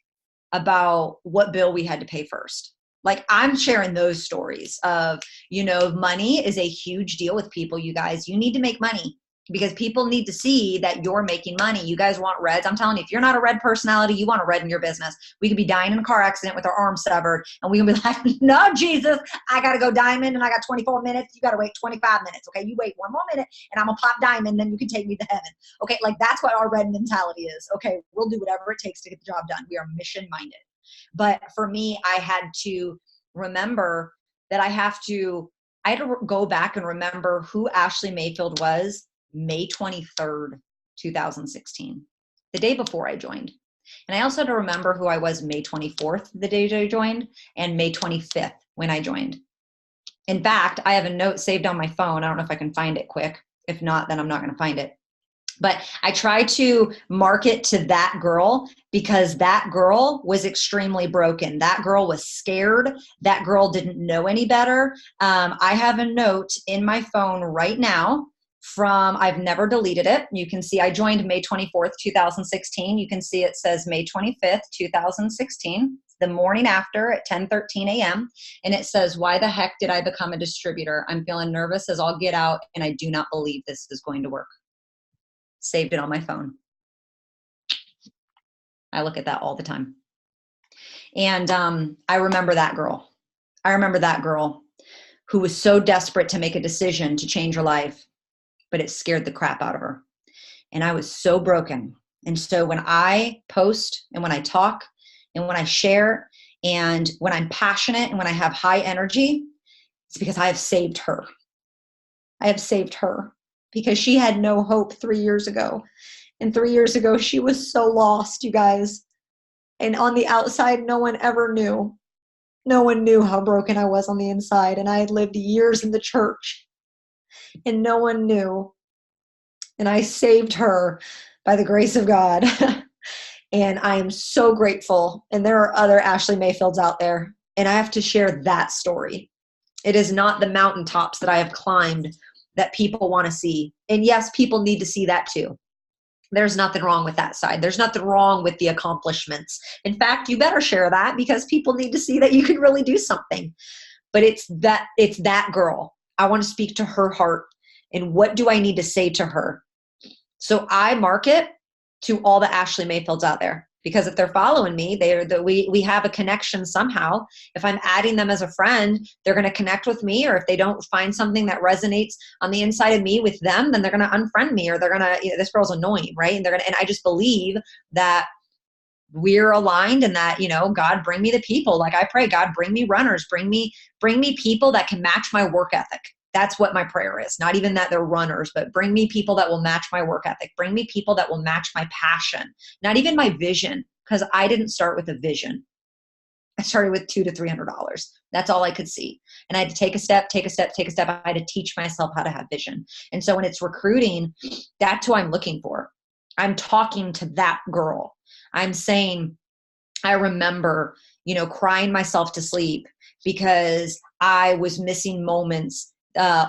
[SPEAKER 1] about what bill we had to pay first. Like, I'm sharing those stories of, money is a huge deal with people, you guys. You need to make money because people need to see that you're making money. You guys want reds. I'm telling you, if you're not a red personality, you want a red in your business. We could be dying in a car accident with our arm severed, and we can be like, no, Jesus, I got to go diamond, and I got 24 minutes. You got to wait 25 minutes, okay? You wait 1 more minute, and I'm going to pop diamond, then you can take me to heaven, okay? Like, that's what our red mentality is, okay? We'll do whatever it takes to get the job done. We are mission-minded. But for me, I had to remember that I had to go back and remember who Ashleigh Mayfield was May 23rd, 2016, the day before I joined. And I also had to remember who I was May 24th, the day I joined, and May 25th when I joined. In fact, I have a note saved on my phone. I don't know if I can find it quick. If not, then I'm not going to find it. But I try to market to that girl because that girl was extremely broken. That girl was scared. That girl didn't know any better. I have a note in my phone right now I've never deleted it. You can see I joined May 24th, 2016. You can see it says May 25th, 2016, the morning after at 10:13 a.m. And it says, why the heck did I become a distributor? I'm feeling nervous as all get out, and I do not believe this is going to work. Saved it on my phone. I look at that all the time. And I remember that girl. I remember that girl who was so desperate to make a decision to change her life, but it scared the crap out of her. And I was so broken. And so when I post and when I talk and when I share and when I'm passionate and when I have high energy, it's because I have saved her. I have saved her because she had no hope 3 years ago. And 3 years ago, she was so lost, you guys. And on the outside, no one ever knew. No one knew how broken I was on the inside. And I had lived years in the church and no one knew. And I saved her by the grace of God. And I am so grateful. And there are other Ashleigh Mayfields out there. And I have to share that story. It is not the mountaintops that I have climbed that people want to see. And yes, people need to see that too. There's nothing wrong with that side. There's nothing wrong with the accomplishments. In fact, you better share that because people need to see that you can really do something. But it's that girl. I want to speak to her heart. And what do I need to say to her? So I market to all the Ashleigh Mayfields out there. Because if they're following me, we have a connection somehow. If I'm adding them as a friend, they're going to connect with me. Or if they don't find something that resonates on the inside of me with them, then they're going to unfriend me, or they're going to, this girl's annoying, right? And I just believe that we're aligned and that, God, bring me the people. Like I pray, God, bring me runners, bring me people that can match my work ethic. That's what my prayer is. Not even that they're runners, but bring me people that will match my work ethic. Bring me people that will match my passion, not even my vision, because I didn't start with a vision. I started with $200 to $300. That's all I could see. And I had to take a step. I had to teach myself how to have vision. And so when it's recruiting, that's who I'm looking for. I'm talking to that girl. I'm saying, I remember, crying myself to sleep because I was missing moments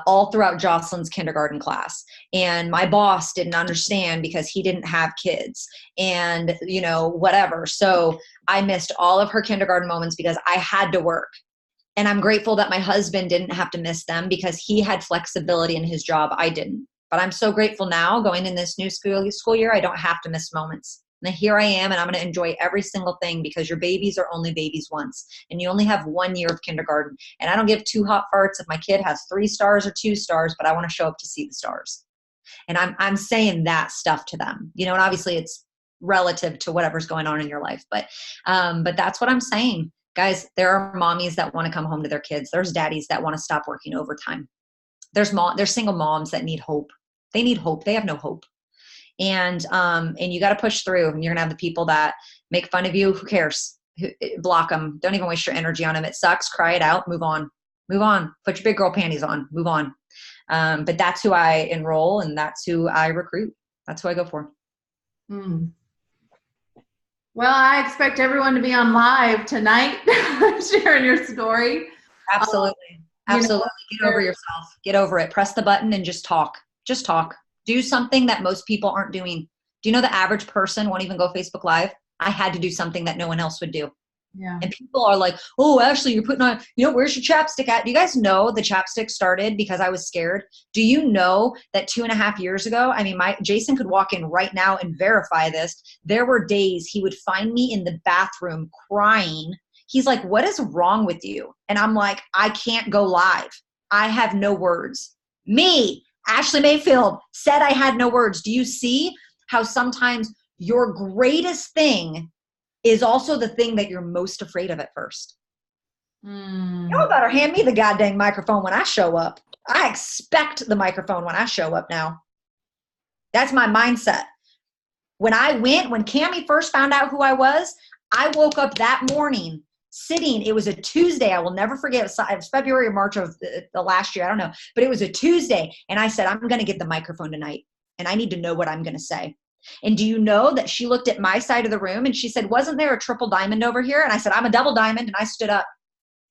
[SPEAKER 1] all throughout Jocelyn's kindergarten class. And my boss didn't understand because he didn't have kids and, whatever. So I missed all of her kindergarten moments because I had to work. And I'm grateful that my husband didn't have to miss them because he had flexibility in his job. I didn't. But I'm so grateful now going in this new school year, I don't have to miss moments. And here I am, and I'm going to enjoy every single thing because your babies are only babies once. And you only have 1 year of kindergarten. And I don't give two hot farts if my kid has 3 stars or 2 stars, but I want to show up to see the stars. And I'm saying that stuff to them. And obviously it's relative to whatever's going on in your life. But that's what I'm saying. Guys, there are mommies that want to come home to their kids. There's daddies that want to stop working overtime. There's single moms that need hope. They need hope. They have no hope. And you got to push through, and you're gonna have the people that make fun of you. Who cares? Block them. Don't even waste your energy on them. It sucks. Cry it out. Move on. Put your big girl panties on. Move on. But that's who I enroll, and that's who I recruit. That's who I go for.
[SPEAKER 2] Mm. Well, I expect everyone to be on live tonight, sharing your story.
[SPEAKER 1] Absolutely. Absolutely. Get over yourself. Get over it. Press the button and just talk. Just talk. Do something that most people aren't doing. Do you know the average person won't even go Facebook Live? I had to do something that no one else would do.
[SPEAKER 2] Yeah.
[SPEAKER 1] And people are like, oh, Ashleigh, you're putting on, where's your chapstick at? Do you guys know the chapstick started because I was scared? Do you know that 2.5 years ago, Jason could walk in right now and verify this. There were days he would find me in the bathroom crying. He's like, what is wrong with you? And I'm like, I can't go live. I have no words. Me, Ashleigh Mayfield, said I had no words. Do you see how sometimes your greatest thing is also the thing that you're most afraid of at first? Y'all better hand me the goddamn microphone when I show up. I expect the microphone when I show up now. That's my mindset. When Cammie first found out who I was, I woke up that morning sitting. It was a Tuesday. I will never forget. It was February or March of the last year. I don't know. But it was a Tuesday. And I said, I'm going to get the microphone tonight. And I need to know what I'm going to say. And do you know that she looked at my side of the room and she said, wasn't there a triple diamond over here? And I said, I'm a double diamond. And I stood up.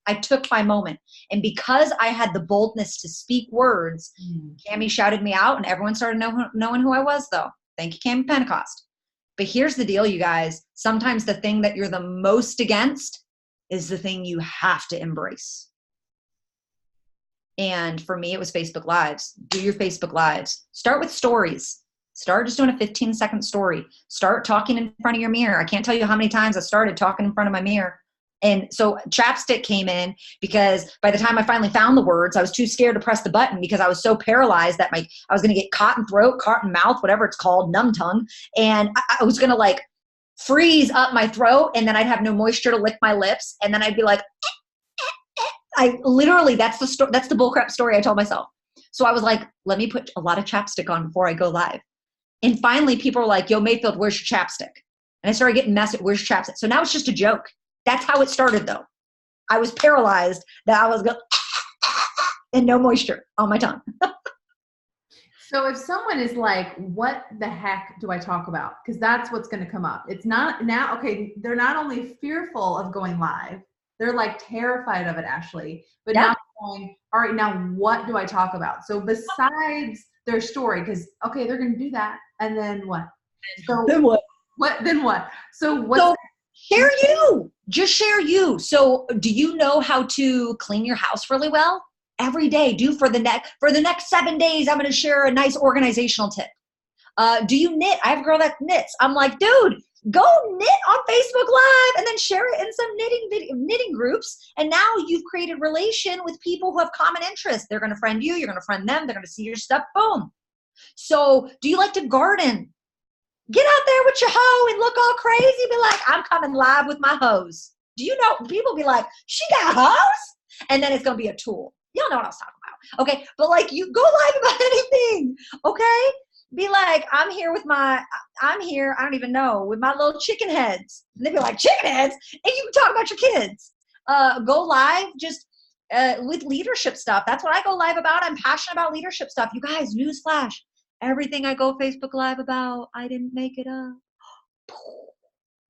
[SPEAKER 1] I took my moment. And because I had the boldness to speak words, Cammie shouted me out and everyone started knowing who I was though. Thank you, Cammie Pentecost. But here's the deal, you guys. Sometimes the thing that you're the most against is the thing you have to embrace. And for me, it was Facebook Lives. Do your Facebook Lives. Start with stories. Start just doing a 15-second story. Start talking in front of your mirror. I can't tell you how many times I started talking in front of my mirror. And so chapstick came in because by the time I finally found the words, I was too scared to press the button because I was so paralyzed that I was going to get cotton throat, cotton mouth, whatever it's called, numb tongue. And I was going to like freeze up my throat and then I'd have no moisture to lick my lips. And then I'd be like, I literally, that's the bullcrap story I told myself. So I was like, let me put a lot of chapstick on before I go live. And finally people were like, yo, Mayfield, where's your chapstick? And I started getting messaged, where's your chapstick? So now it's just a joke. That's how it started though. I was paralyzed that I was going and no moisture on my tongue.
[SPEAKER 2] So if someone is like, what the heck do I talk about? Because that's what's going to come up. It's not now, okay, they're not only fearful of going live, they're like terrified of it, Ashleigh, but now going, all right, now what do I talk about? So besides their story, because okay, they're going to do that. And then what? So
[SPEAKER 1] then what?
[SPEAKER 2] Then what? So what?
[SPEAKER 1] Share you. Just share you. So do you know how to clean your house really well? Every day. For the next 7 days, I'm going to share a nice organizational tip. Do you knit? I have a girl that knits. I'm like, dude, go knit on Facebook Live and then share it in some knitting groups. And now you've created relation with people who have common interests. They're going to friend you. You're going to friend them. They're going to see your stuff. Boom. So do you like to garden? Get out there with your hoe and look all crazy. Be like, I'm coming live with my hose. Do you know, people be like, she got hose? And then it's going to be a tool. Y'all know what I was talking about. Okay. But like, you go live about anything. Okay. Be like, I'm here, I don't even know, with my little chicken heads. And they'd be like, chicken heads? And you can talk about your kids. Go live just with leadership stuff. That's what I go live about. I'm passionate about leadership stuff. You guys, newsflash. Everything I go Facebook Live about, I didn't make it up.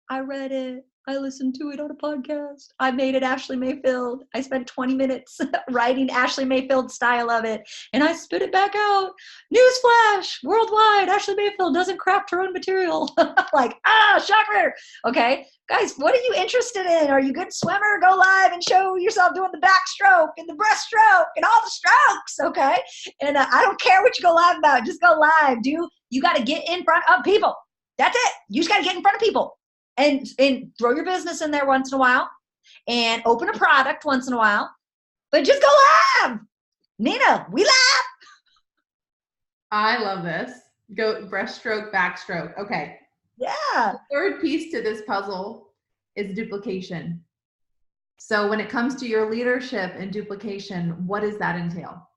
[SPEAKER 1] I read it. I listened to it on a podcast. I made it Ashleigh Mayfield. I spent 20 minutes writing Ashleigh Mayfield style of it, and I spit it back out. Newsflash, worldwide, Ashleigh Mayfield doesn't craft her own material. Like, shocker. Okay, guys, what are you interested in? Are you a good swimmer? Go live and show yourself doing the backstroke and the breaststroke and all the strokes, okay? And I don't care what you go live about. Just go live. You got to get in front of people. That's it. You just got to get in front of people. And throw your business in there once in a while and open a product once in a while, but just go live. Nina, we live.
[SPEAKER 2] I love this. Go breaststroke, backstroke. Okay.
[SPEAKER 1] Yeah.
[SPEAKER 2] The third piece to this puzzle is duplication. So when it comes to your leadership and duplication, what does that entail?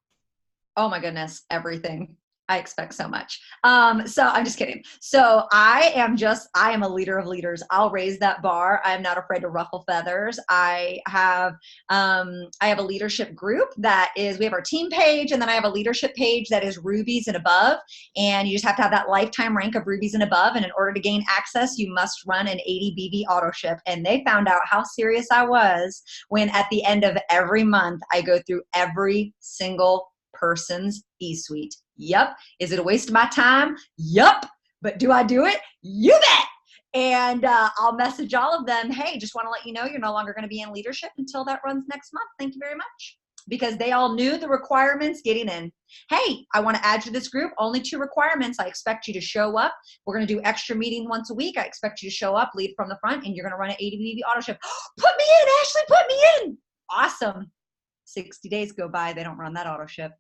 [SPEAKER 1] Oh my goodness, everything. I expect so much. So I'm just kidding. So I am a leader of leaders. I'll raise that bar. I'm not afraid to ruffle feathers. I have a leadership group we have our team page, and then I have a leadership page that is rubies and above. And you just have to have that lifetime rank of rubies and above. And in order to gain access, you must run an 80 BB auto ship. And they found out how serious I was when at the end of every month, I go through every single person's e-suite. Yep. Is it a waste of my time? Yup. But do I do it? You bet. And I'll message all of them. Hey, just want to let you know you're no longer going to be in leadership until that runs next month. Thank you very much. Because they all knew the requirements getting in. Hey, I want to add you to this group. Only 2 requirements. I expect you to show up. We're going to do extra meeting once a week. I expect you to show up, lead from the front, and you're going to run an 80 BB auto ship. Put me in, Ashleigh. Put me in. Awesome. 60 days go by. They don't run that auto ship.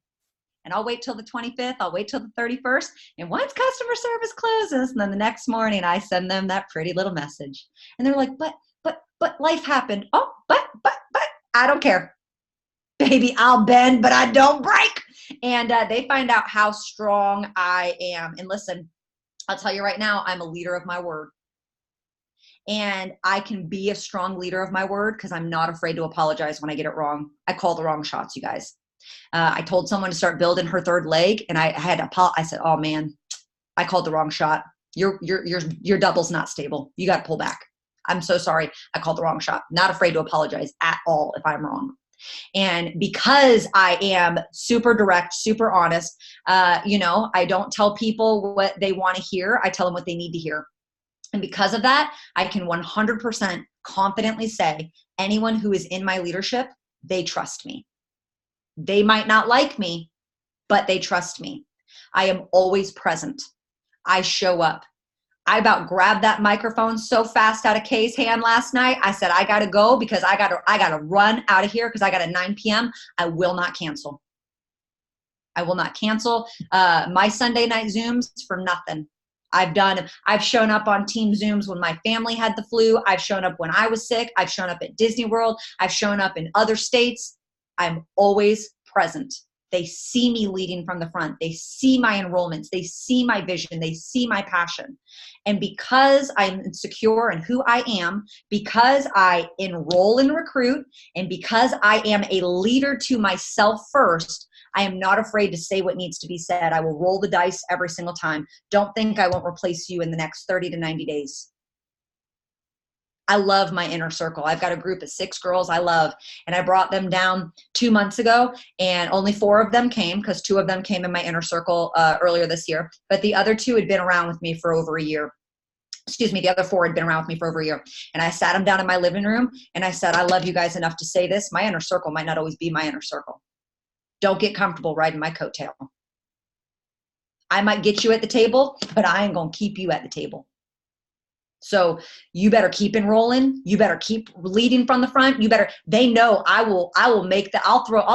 [SPEAKER 1] And I'll wait till the 25th. I'll wait till the 31st. And once customer service closes, and then the next morning I send them that pretty little message. And they're like, but life happened. Oh, but I don't care. Baby, I'll bend, but I don't break. And they find out how strong I am. And listen, I'll tell you right now, I'm a leader of my word. And I can be a strong leader of my word because I'm not afraid to apologize when I get it wrong. I call the wrong shots, you guys. I told someone to start building her 3rd leg, and I said, oh man, I called the wrong shot. Your double's not stable. You got to pull back. I'm so sorry. I called the wrong shop. Not afraid to apologize at all if I'm wrong. And because I am super direct, super honest, I don't tell people what they want to hear. I tell them what they need to hear. And because of that, I can 100% confidently say anyone who is in my leadership, they trust me. They might not like me, but they trust me. I am always present. I show up. I about grabbed that microphone so fast out of Kaye's hand last night. I said, I got to go because I got to run out of here because I got a 9 p.m. I will not cancel. I will not cancel my Sunday night Zooms for nothing. I've shown up on team Zooms when my family had the flu. I've shown up when I was sick. I've shown up at Disney World. I've shown up in other states. I'm always present. They see me leading from the front. They see my enrollments. They see my vision. They see my passion. And because I'm secure in who I am, because I enroll and recruit, and because I am a leader to myself first, I am not afraid to say what needs to be said. I will roll the dice every single time. Don't think I won't replace you in the next 30 to 90 days. I love my inner circle. I've got a group of 6 girls I love, and I brought them down 2 months ago, and only 4 of them came because 2 of them came in my inner circle earlier this year, but the other 2 had been around with me for over a year. Excuse me, the other 4 had been around with me for over a year. And I sat them down in my living room, and I said, I love you guys enough to say this. My inner circle might not always be my inner circle. Don't get comfortable riding my coattail. I might get you at the table, but I ain't going to keep you at the table. So you better keep enrolling. You better keep leading from the front. They know I'll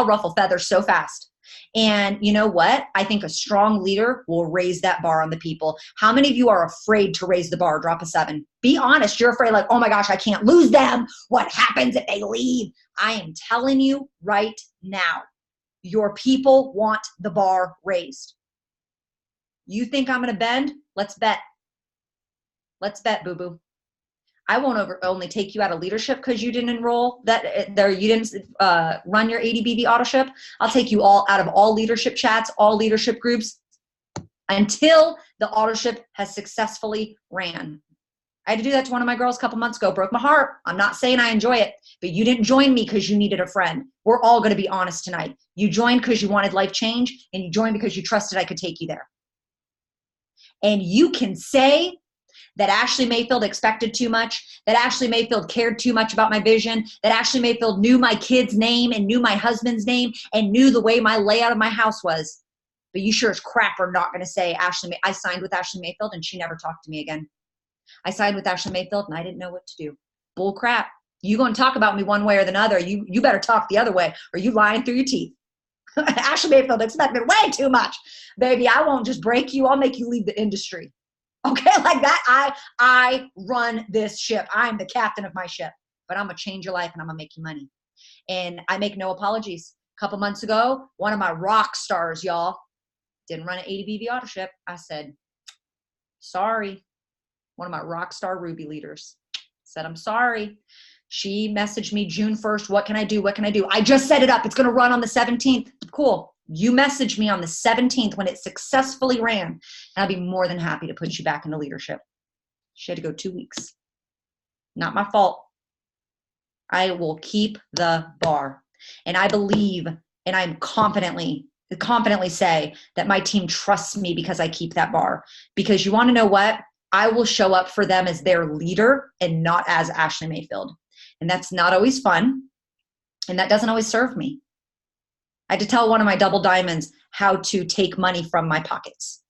[SPEAKER 1] ruffle feathers so fast. And you know what? I think a strong leader will raise that bar on the people. How many of you are afraid to raise the bar, drop a 7? Be honest. You're afraid like, oh my gosh, I can't lose them. What happens if they leave? I am telling you right now, your people want the bar raised. You think I'm going to bend? Let's bet. Let's bet, boo-boo. I won't only take you out of leadership because you didn't enroll you didn't run your ADBB auto ship. I'll take you all out of all leadership chats, all leadership groups until the auto ship has successfully ran. I had to do that to one of my girls a couple months ago. Broke my heart. I'm not saying I enjoy it, but you didn't join me because you needed a friend. We're all going to be honest tonight. You joined because you wanted life change, and you joined because you trusted I could take you there. And you can say that Ashleigh Mayfield expected too much, that Ashleigh Mayfield cared too much about my vision, that Ashleigh Mayfield knew my kid's name and knew my husband's name and knew the way my layout of my house was. But you sure as crap are not going to say, I signed with Ashleigh Mayfield and she never talked to me again. I signed with Ashleigh Mayfield and I didn't know what to do. Bull crap. You going to talk about me one way or the other. You better talk the other way or you lying through your teeth. Ashleigh Mayfield expected way too much. Baby, I won't just break you. I'll make you leave the industry. Okay, like that, I run this ship. I'm the captain of my ship, but I'm going to change your life and I'm going to make you money. And I make no apologies. A couple months ago, one of my rock stars, y'all, didn't run an ADBB auto ship. I said, sorry. One of my rock star Ruby leaders said, I'm sorry. She messaged me June 1st. What can I do? What can I do? I just set it up. It's going to run on the 17th. Cool. You messaged me on the 17th when it successfully ran, and I'll be more than happy to put you back into leadership. She had to go 2 weeks. Not my fault. I will keep the bar. And I believe, and I'm confidently say that my team trusts me because I keep that bar. Because you want to know what? I will show up for them as their leader and not as Ashleigh Mayfield. And that's not always fun. And that doesn't always serve me. I had to tell one of my double diamonds how to take money from my pockets.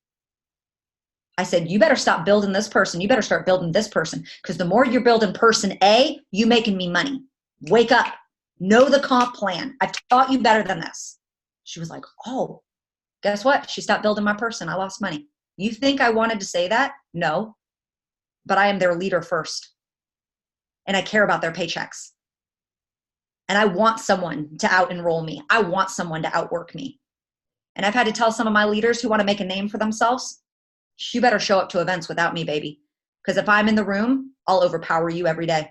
[SPEAKER 1] I said, you better stop building this person. You better start building this person. Because the more you're building person A, you making me money. Wake up. Know the comp plan. I've taught you better than this. She was like, oh, guess what? She stopped building my person. I lost money. You think I wanted to say that? No. But I am their leader first. And I care about their paychecks. And I want someone to out-enroll me. I want someone to outwork me. And I've had to tell some of my leaders who want to make a name for themselves, you better show up to events without me, baby. Because if I'm in the room, I'll overpower you every day.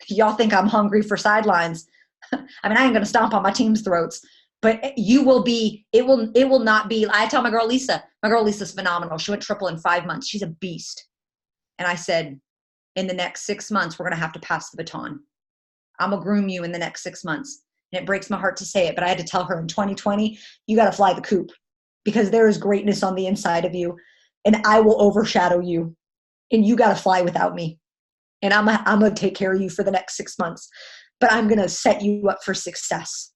[SPEAKER 1] Y'all think I'm hungry for sidelines. I mean, I ain't going to stomp on my team's throats. But you will be, it will not be, I tell my girl Lisa's phenomenal. She went triple in 5 months. She's a beast. And I said, in the next 6 months, we're going to have to pass the baton. I'm going to groom you in the next 6 months. And it breaks my heart to say it, but I had to tell her in 2020, you got to fly the coop because there is greatness on the inside of you and I will overshadow you and you got to fly without me. And I'm going to take care of you for the next 6 months, but I'm going to set you up for success.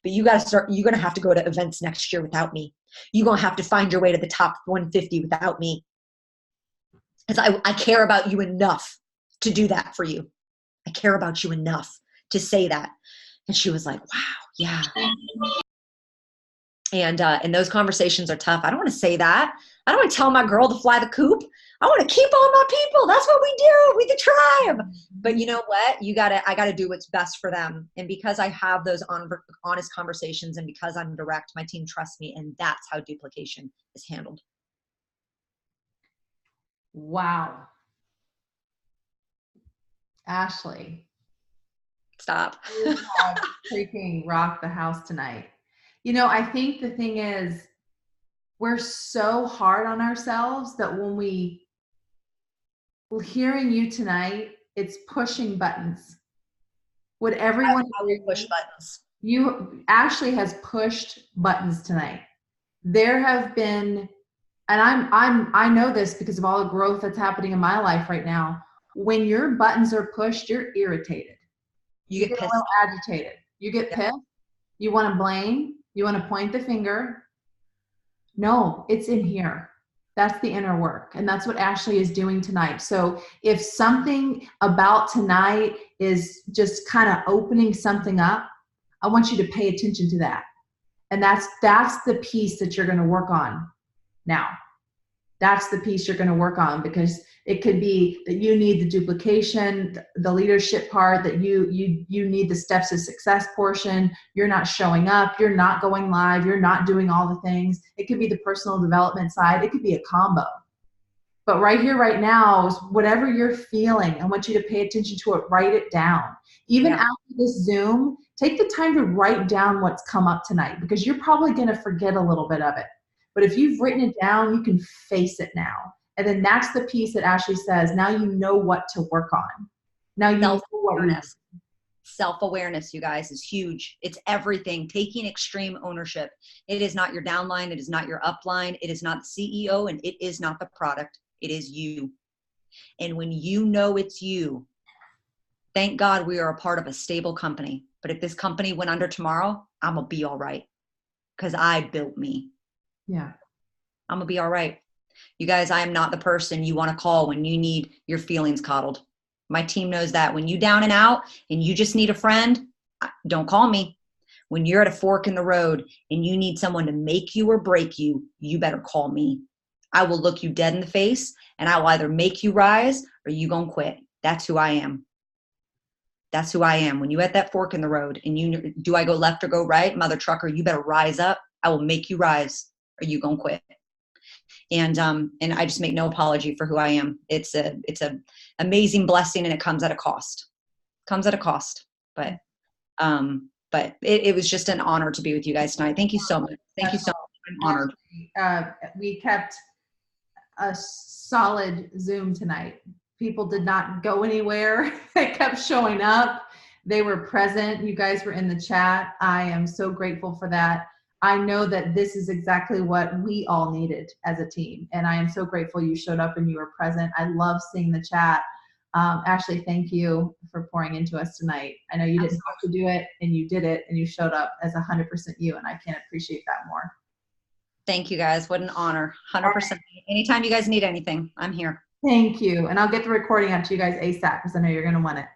[SPEAKER 1] But you're going to have to go to events next year without me. You're going to have to find your way to the top 150 without me. Because I care about you enough to do that for you. I care about you enough to say that. And she was like, wow, yeah. And those conversations are tough. I don't want to say that. I don't want to tell my girl to fly the coop. I want to keep all my people. That's what we do. We the tribe. But you know what? I got to do what's best for them. And because I have those honest conversations and because I'm direct, my team trusts me. And that's how duplication is handled.
[SPEAKER 2] Wow. Ashleigh.
[SPEAKER 1] Stop.
[SPEAKER 2] You have freaking rocked the house tonight. You know, I think the thing is, we're so hard on ourselves that when hearing you tonight, it's pushing buttons. Would everyone
[SPEAKER 1] I will push buttons?
[SPEAKER 2] Ashleigh has pushed buttons tonight. There have been, and I know this because of all the growth that's happening in my life right now. When your buttons are pushed, you're irritated. You get pissed. A little agitated. You get pissed. You want to blame. You want to point the finger. No, it's in here. That's the inner work. And that's what Ashleigh is doing tonight. So if something about tonight is just kind of opening something up, I want you to pay attention to that. And that's the piece that you're going to work on now. That's the piece you're going to work on, because it could be that you need the duplication, the leadership part, that you need the steps of success portion. You're not showing up. You're not going live. You're not doing all the things. It could be the personal development side. It could be a combo. But right here, right now, is whatever you're feeling, I want you to pay attention to it. Write it down. Even after this Zoom, take the time to write down what's come up tonight, because you're probably going to forget a little bit of it. But if you've written it down, you can face it now. And then that's the piece that Ashleigh says, now you know what to work on. Now you know what.
[SPEAKER 1] Self-awareness, you guys, is huge. It's everything. Taking extreme ownership. It is not your downline. It is not your upline. It is not the CEO, and it is not the product. It is you. And when you know it's you, thank God we are a part of a stable company. But if this company went under tomorrow, I'm going to be all right, because I built me.
[SPEAKER 2] Yeah.
[SPEAKER 1] I'm going to be all right. You guys, I am not the person you want to call when you need your feelings coddled. My team knows that. When you down and out and you just need a friend, don't call me. When you're at a fork in the road and you need someone to make you or break you, you better call me. I will look you dead in the face and I will either make you rise or you gonna quit. That's who I am. That's who I am. When you're at that fork in the road and do I go left or go right? Mother trucker, you better rise up. I will make you rise or you gonna quit. And I just make no apology for who I am. It's a amazing blessing, and it comes at a cost. But it was just an honor to be with you guys tonight. Thank you so much. Thank you so much. I'm honored.
[SPEAKER 2] We kept a solid Zoom tonight. People did not go anywhere. They kept showing up. They were present. You guys were in the chat. I am so grateful for that. I know that this is exactly what we all needed as a team. And I am so grateful you showed up and you were present. I love seeing the chat. Ashleigh, thank you for pouring into us tonight. I know you didn't have to do it, and you did it, and you showed up as 100% you, and I can't appreciate that more.
[SPEAKER 1] Thank you guys. What an honor. 100%. Right. Anytime you guys need anything, I'm here.
[SPEAKER 2] Thank you. And I'll get the recording out to you guys ASAP, because I know you're going to want it.